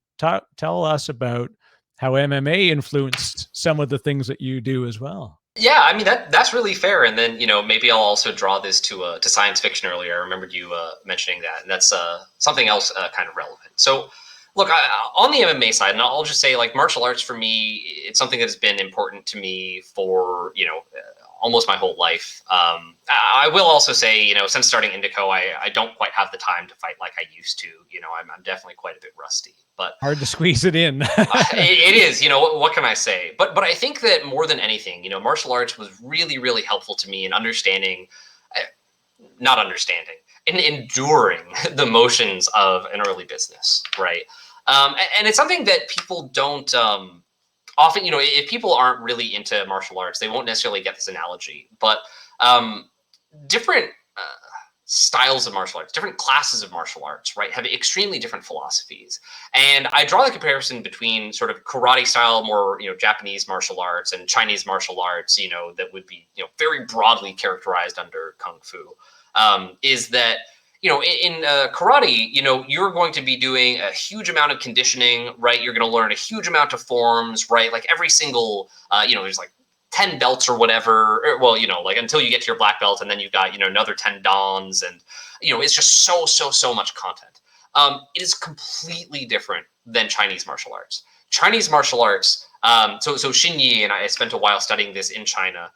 us about how MMA influenced some of the things that you do as well. Yeah, I mean that's really fair. And then maybe I'll also draw this to science fiction earlier. I remembered you mentioning that, and that's something else kind of relevant. So, look, on the MMA side, and I'll just say like martial arts for me, it's something that has been important to me for almost my whole life. I will also say since starting Indico, I don't quite have the time to fight like I used to. I'm definitely quite a bit rusty, but hard to squeeze it in. it is. What can I say? But I think that more than anything, martial arts was really, really helpful to me in understanding, not understanding, in enduring the motions of an early business, right? And it's something that people don't often, if people aren't really into martial arts, they won't necessarily get this analogy. But different styles of martial arts, different classes of martial arts, right, have extremely different philosophies. And I draw the comparison between sort of karate style, more, Japanese martial arts and Chinese martial arts, that would be, very broadly characterized under Kung Fu, is that, in karate, you're going to be doing a huge amount of conditioning, right? You're going to learn a huge amount of forms, right? Like every single, there's like 10 belts or whatever, like until you get to your black belt, and then you've got, another 10 dans, and, it's just so much content. It is completely different than Chinese martial arts. Chinese martial arts, so Xinyi, and I spent a while studying this in China.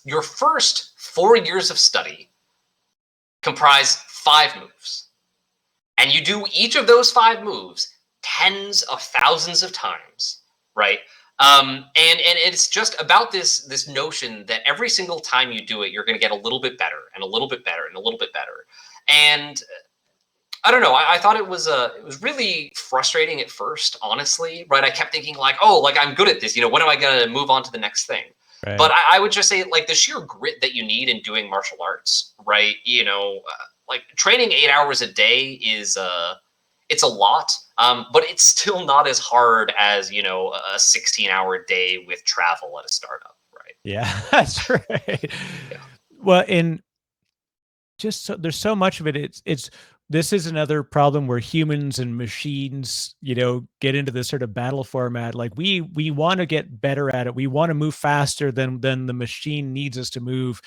Your first 4 years of study comprise 5 moves, and you do each of those 5 moves tens of thousands of times, right? And it's just about this notion that every single time you do it, you're going to get a little bit better and a little bit better and a little bit better. And I don't know. I thought it was really frustrating at first, honestly, right? I kept thinking like, oh, like I'm good at this. When am I going to move on to the next thing? Right. But I would just say like the sheer grit that you need in doing martial arts, right? Like training 8 hours a day is it's a lot, but it's still not as hard as, a 16-hour day with travel at a startup, right? Yeah, that's right. Yeah. Well, there's so much of it. This is another problem where humans and machines, get into this sort of battle format. Like we want to get better at it. We want to move faster than the machine needs us to move.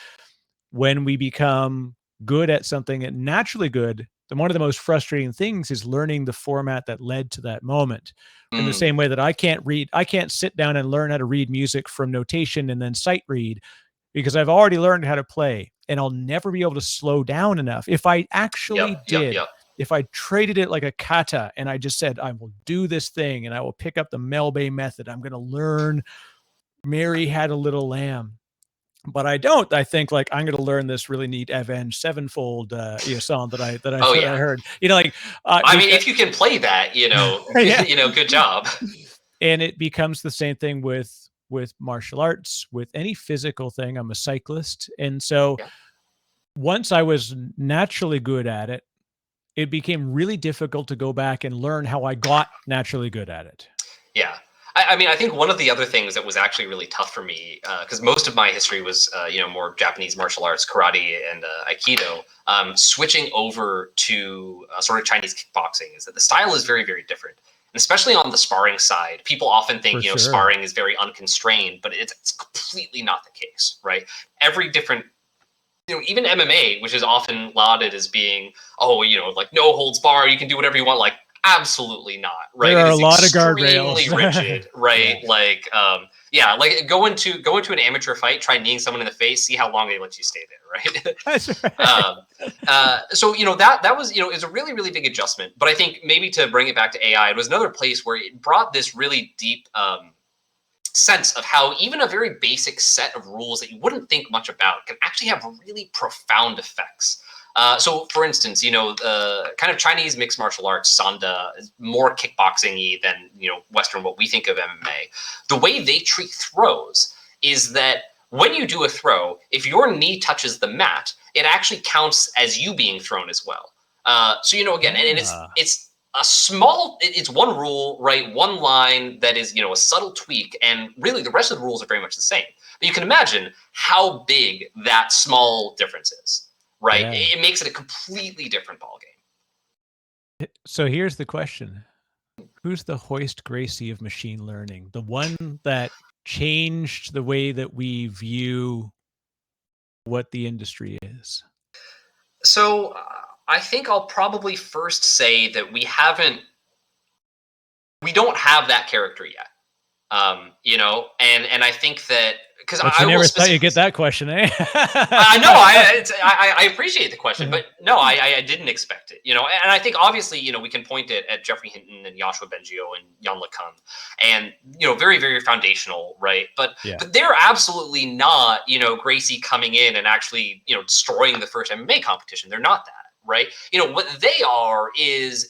When we become good at something and naturally good, then one of the most frustrating things is learning the format that led to that moment. In the same way that I can't sit down and learn how to read music from notation and then sight read, because I've already learned how to play, and I'll never be able to slow down enough. If I actually if I traded it like a kata and I just said, I will do this thing and I will pick up the Melbay method, I'm going to learn Mary Had a Little Lamb. But I don't. I think like I'm going to learn this really neat Avenged Sevenfold song that I heard. I mean, if you can play that, yeah. Good job. And it becomes the same thing with martial arts, with any physical thing. I'm a cyclist, and so once I was naturally good at it, it became really difficult to go back and learn how I got naturally good at it. Yeah. I mean, I think one of the other things that was actually really tough for me, because most of my history was, more Japanese martial arts, karate and Aikido, switching over to sort of Chinese kickboxing, is that the style is very, very different. And especially on the sparring side, people often think, sparring is very unconstrained, but it's completely not the case, right? Every different, even MMA, which is often lauded as being, like no holds bar, you can do whatever you want, like, absolutely not, right? There are it is a lot of extremely guardrails. rigid, right? Yeah. Like, Yeah, like go into an amateur fight, try kneeing someone in the face, see how long they let you stay there, right? That's right. So that was is a really really big adjustment. But I think maybe to bring it back to AI, it was another place where it brought this really deep sense of how even a very basic set of rules that you wouldn't think much about can actually have really profound effects. So, for instance, kind of Chinese mixed martial arts, Sanda, is more kickboxing-y than Western what we think of MMA. The way they treat throws is that when you do a throw, if your knee touches the mat, it actually counts as you being thrown as well. So again, and it's a small, it's one rule, right? One line that is, a subtle tweak, and really the rest of the rules are very much the same. But you can imagine how big that small difference is, right? Yeah. It makes it a completely different ballgame. So here's the question. Who's the Hoist Gracie of machine learning? The one that changed the way that we view what the industry is? So I think I'll probably first say that we don't have that character yet. And I think that because But I you will never thought specifically you'd get that question, eh? I know I appreciate the question, but no, I didn't expect it. And I think obviously we can point it at Jeffrey Hinton and Joshua Bengio and Jan LeCun, and very very foundational, right? But they're absolutely not Gracie coming in and actually destroying the first MMA competition. They're not that, right? What they are is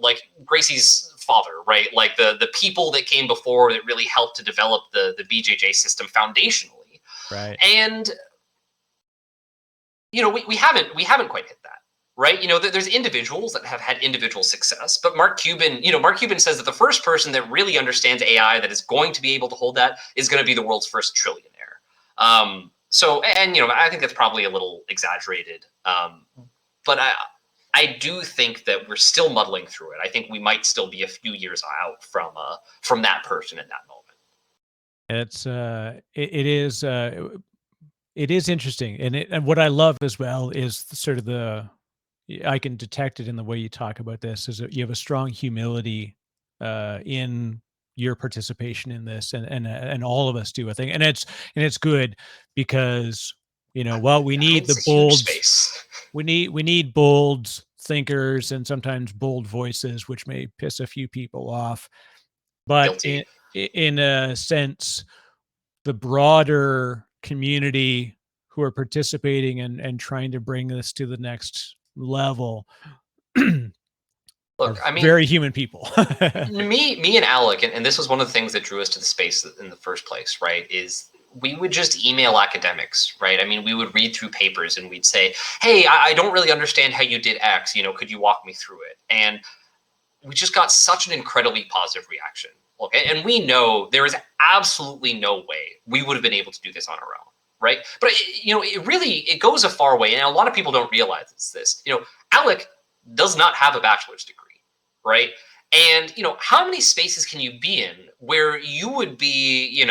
like Gracie's father, right? Like the people that came before that really helped to develop the BJJ system foundationally. Right. And we haven't quite hit that, right? There's individuals that have had individual success, but Mark Cuban says that the first person that really understands AI that is going to be able to hold that is going to be the world's first trillionaire. So I think that's probably a little exaggerated, but I do think that we're still muddling through it. I think we might still be a few years out from that person in that moment. It is interesting, and what I love as well is sort of I can detect it in the way you talk about this, is that you have a strong humility in your participation in this, and all of us do, I think, and it's good because while we need the bold space, we need bold thinkers and sometimes bold voices, which may piss a few people off, but in a sense, the broader community who are participating and trying to bring this to the next level look, I mean, very human people. me and Alec, and this was one of the things that drew us to the space in the first place, right? Is we would just email academics, right? I mean, we would read through papers and we'd say, hey, I don't really understand how you did X, could you walk me through it? And we just got such an incredibly positive reaction. Okay, and we know there is absolutely no way we would have been able to do this on our own, right? But it goes a far way, and a lot of people don't realize this. Alec does not have a bachelor's degree, right? And how many spaces can you be in where you would be,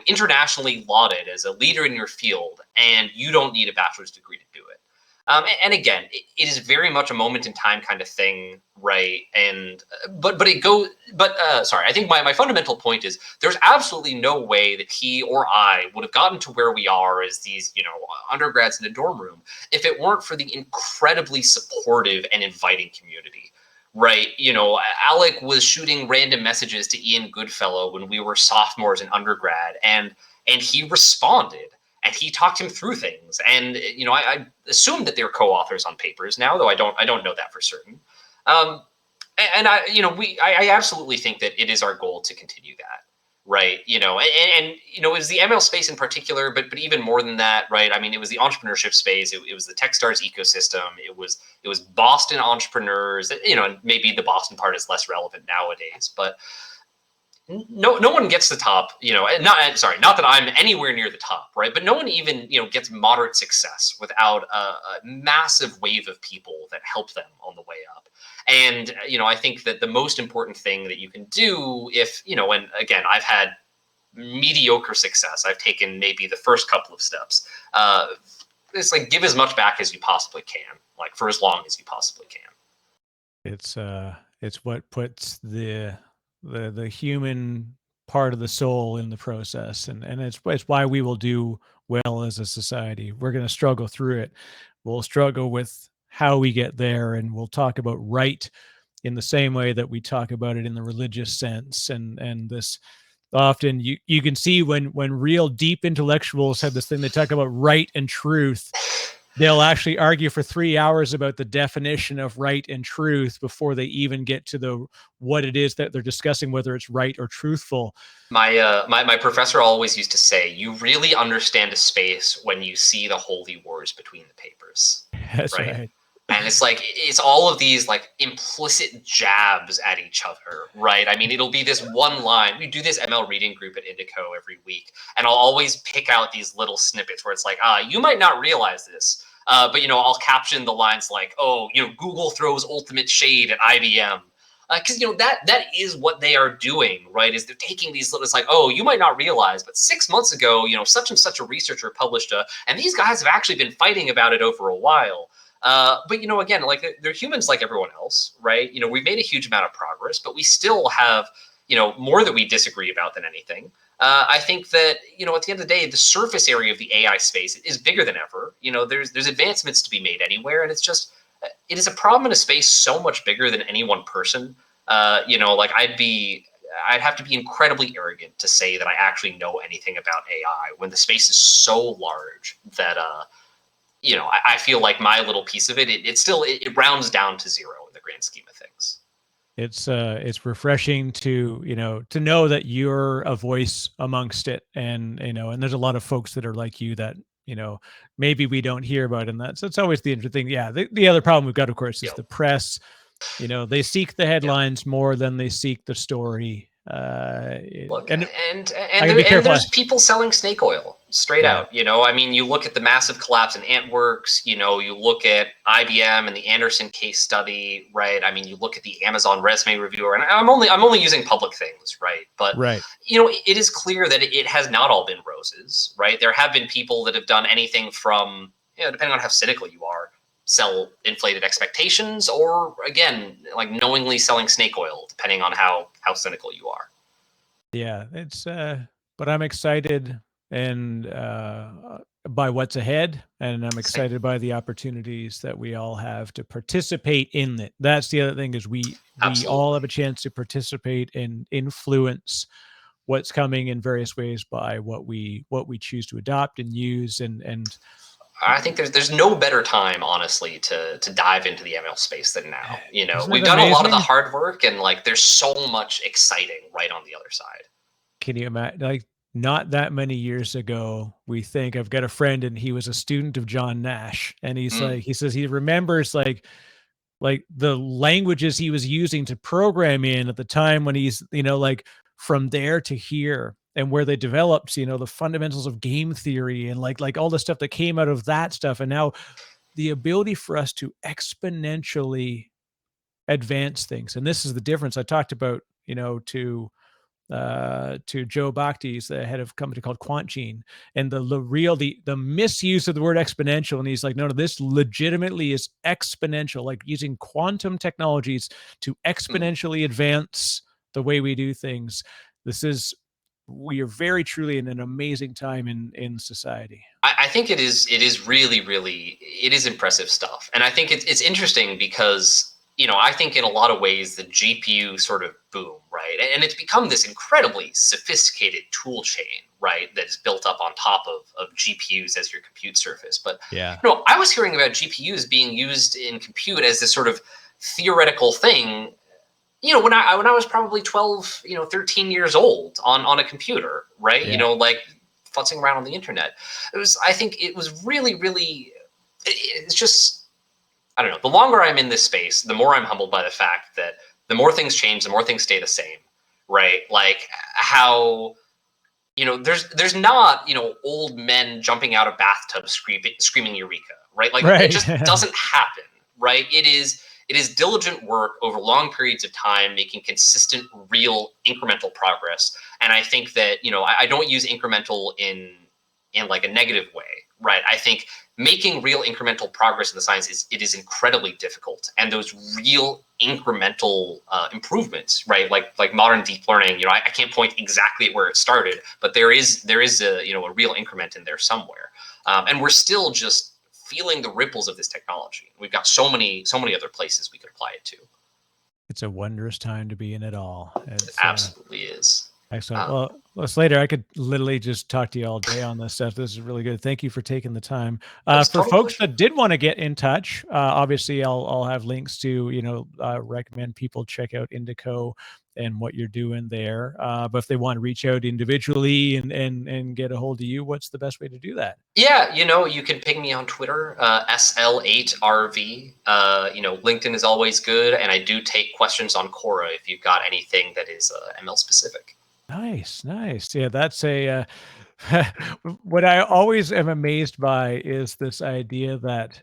internationally lauded as a leader in your field, and you don't need a bachelor's degree to do it? And again, it is very much a moment in time kind of thing, right? And sorry, I think my fundamental point is there's absolutely no way that he or I would have gotten to where we are as these undergrads in a dorm room if it weren't for the incredibly supportive and inviting community. Right. Alec was shooting random messages to Ian Goodfellow when we were sophomores in undergrad, and he responded and he talked him through things. And, I assume that they're co-authors on papers now, though I don't know that for certain. And I absolutely think that it is our goal to continue that. Right. It was the ML space in particular, but even more than that, right? I mean, it was the entrepreneurship space. It was the Techstars ecosystem. It was Boston entrepreneurs, and maybe the Boston part is less relevant nowadays, but no one gets the top, not that I'm anywhere near the top, right? But no one even, gets moderate success without a massive wave of people that help them on the way up. And, I think that the most important thing that you can do if, and again, I've had mediocre success. I've taken maybe the first couple of steps. It's like, give as much back as you possibly can, like for as long as you possibly can. It's what puts the human part of the soul in the process. And it's why we will do well as a society. We're going to struggle through it. We'll struggle with how we get there, and we'll talk about right in the same way that we talk about it in the religious sense. And this often you can see when real deep intellectuals have this thing, they talk about right and truth. They'll actually argue for 3 hours about the definition of right and truth before they even get to the what it is that they're discussing, whether it's right or truthful. My professor always used to say, "You really understand a space when you see the holy wars between the papers." That's Right? right. And it's like it's all of these like implicit jabs at each other, right? I mean, it'll be this one line. We do this ML reading group at Indico every week, and I'll always pick out these little snippets where it's like, you might not realize this, but I'll caption the lines like, "Oh, Google throws ultimate shade at IBM." Because that is what they are doing, right? Is they're taking these little, it's like, oh, you might not realize, but 6 months ago, such and such a researcher published and these guys have actually been fighting about it over a while. But again, like they're humans like everyone else, right? We've made a huge amount of progress, but we still have, more that we disagree about than anything. I think that, at the end of the day, the surface area of the AI space is bigger than ever. There's advancements to be made anywhere, and it is a problem in a space so much bigger than any one person. Like I'd have to be incredibly arrogant to say that I actually know anything about AI when the space is so large that, I feel like my little piece of it rounds down to zero in the grand scheme of things. It's refreshing to know that you're a voice amongst it, and there's a lot of folks that are like you that maybe we don't hear about, and that's always the interesting. Yeah, the other problem we've got, of course, is the press. They seek the headlines more than they seek the story. Look, and there's people selling snake oil straight out. I mean, you look at the massive collapse in Antworks. You look at IBM and the Anderson case study, right? I mean, you look at the Amazon resume reviewer, and I'm only using public things, right? But right. It is clear that it has not all been roses, right? There have been people that have done anything from, depending on how cynical you are, sell inflated expectations, or again, like knowingly selling snake oil, depending on how cynical you are. Yeah, it's but I'm excited and by what's ahead, and I'm excited by the opportunities that we all have to participate in it. That's the other thing, is we all have a chance to participate and influence what's coming in various ways by what we choose to adopt and use. And I think there's no better time, honestly, to dive into the ML space than now. We've done amazing? A lot of the hard work, and like there's so much exciting right on the other side. Can you imagine? Like, not that many years ago, I've got a friend, and he was a student of John Nash, and he says he remembers like the languages he was using to program in at the time when he's like from there to here, and where they developed the fundamentals of game theory and like all the stuff that came out of that stuff. And now the ability for us to exponentially advance things, and this is the difference I talked about to Joe Bhakti, the head of a company called QuantGene, and the misuse of the word exponential. And he's like, no, this legitimately is exponential, like using quantum technologies to exponentially advance the way we do things. We are very truly in an amazing time in society. I think it is really, really, it is impressive stuff. And I think it's interesting because, I think in a lot of ways the GPU sort of boom, right? And it's become this incredibly sophisticated tool chain, right? That is built up on top of GPUs as your compute surface. But, yeah, I was hearing about GPUs being used in compute as this sort of theoretical thing, when I was probably 12, 13 years old on a computer, right? Yeah. Like futzing around on the internet. I think it was really, really, it's just, I don't know. The longer I'm in this space, the more I'm humbled by the fact that the more things change, the more things stay the same, right? Like how, there's not, old men jumping out of bathtubs screaming Eureka, right? Like It just doesn't happen, right? It is diligent work over long periods of time, making consistent, real, incremental progress. And I think that, I don't use incremental in like a negative way, right? I think making real incremental progress in the science is incredibly difficult. And those real incremental improvements, right? Like modern deep learning. You know, I can't point exactly at where it started, but there is a, you know, a real increment in there somewhere, and we're still just feeling the ripples of this technology. We've got so many other places we could apply it to. It's a wondrous time to be in it all. It absolutely is. Excellent. Well, Slater, I could literally just talk to you all day on this stuff. This is really good. Thank you for taking the time. For folks that did want to get in touch, obviously I'll have links to, you know, recommend people check out Indico and what you're doing there. But if they want to reach out individually and get a hold of you, what's the best way to do that? Yeah, you know, you can ping me on Twitter, SL8RV. You know, LinkedIn is always good, and I do take questions on Quora if you've got anything that is ML specific. Nice. Yeah, that's a what I always am amazed by is this idea that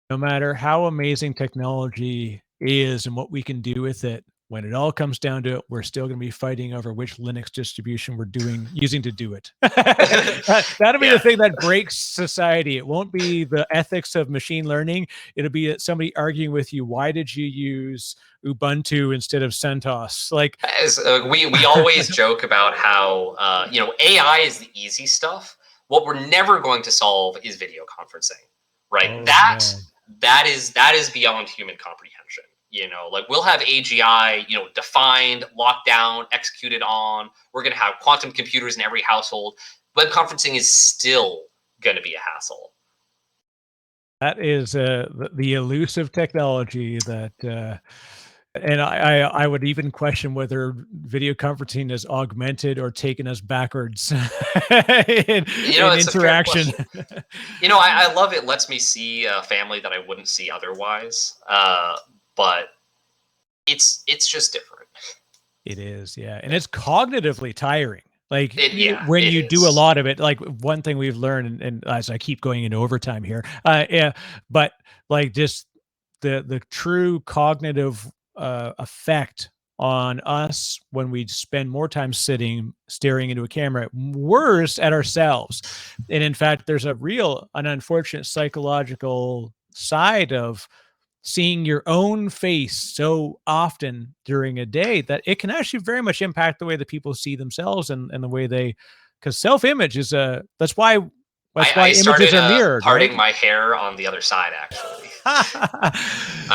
no matter how amazing technology is and what we can do with it, when it all comes down to it, we're still going to be fighting over which Linux distribution we're using to do it. That'll be the thing that breaks society. It won't be the ethics of machine learning. It'll be somebody arguing with you, why did you use Ubuntu instead of CentOS? Like, as we always joke about how you know, AI is the easy stuff. What we're never going to solve is video conferencing, right? Oh, that is beyond human comprehension. You know, like we'll have AGI, you know, defined, locked down, executed on. We're going to have quantum computers in every household. Web conferencing is still going to be a hassle. That is the elusive technology that, and I would even question whether video conferencing is augmented or taken us backwards in interaction. You know, I love it. Lets me see a family that I wouldn't see otherwise. But it's just different. It is, yeah. And it's cognitively tiring. Like when you do a lot of it, like one thing we've learned, and as I keep going into overtime here, but like just the true cognitive effect on us when we spend more time staring into a camera, worse at ourselves. And in fact, there's an unfortunate psychological side of seeing your own face so often during a day that it can actually very much impact the way that people see themselves and the way they, because self-image is that's why images are mirrored. Parting my hair on the other side, actually,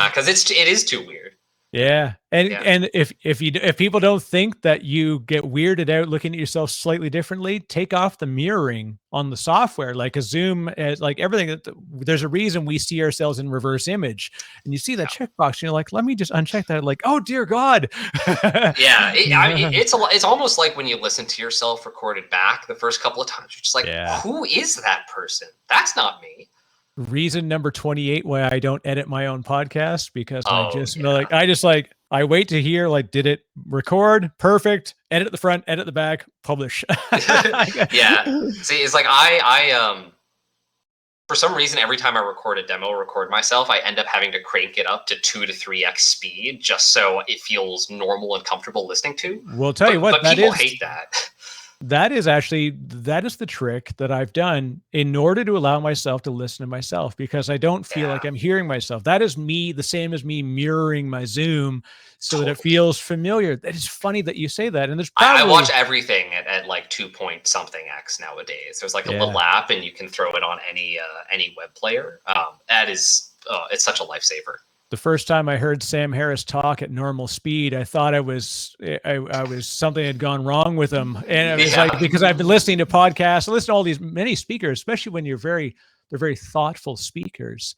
because it is too weird. Yeah. And if people don't think that you get weirded out looking at yourself slightly differently, take off the mirroring on the software, like a zoom, like everything. There's a reason we see ourselves in reverse image, and you see that checkbox, and you're like, let me just uncheck that. Like, oh dear God. Yeah. It's almost like when you listen to yourself recorded back the first couple of times, you're just like, who is that person? That's not me. Reason number 28 why I don't edit my own podcast, because I wait to hear, like, did it record? Perfect. Edit the front, edit the back, publish. Yeah. See, it's like I for some reason, every time I record myself, I end up having to crank it up to 2 to 3x speed just so it feels normal and comfortable listening to. Well, tell you what, people hate that. That is the trick that I've done in order to allow myself to listen to myself, because I don't feel like I'm hearing myself. That is me, the same as me mirroring my Zoom so that it feels familiar. That is funny that you say that. And there's probably... I watch everything at like 2 point something X nowadays. There's like a little app and you can throw it on any web player. That is, it's such a lifesaver. The first time I heard Sam Harris talk at normal speed, I thought I was something had gone wrong with him. And it was like, because I've been listening to podcasts, I listen to all these many speakers, especially when they're very thoughtful speakers,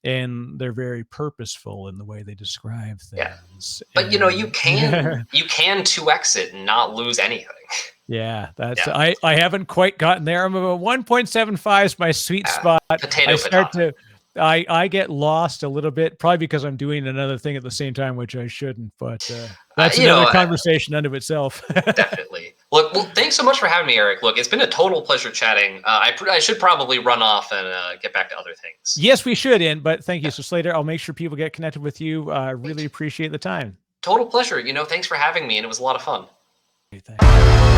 and they're very purposeful in the way they describe things. Yeah. But you know, you can 2x it and not lose anything. Yeah, I haven't quite gotten there. I'm about 1.75 is my sweet spot. I get lost a little bit, probably because I'm doing another thing at the same time, which I shouldn't, but that's another conversation unto itself. Definitely. Look, well, thanks so much for having me, Eric. Look, it's been a total pleasure chatting. I should probably run off and get back to other things. Yes, we should, but thank you. So Slater, I'll make sure people get connected with you. I really appreciate the time. Total pleasure. You know, thanks for having me, and it was a lot of fun. Thanks.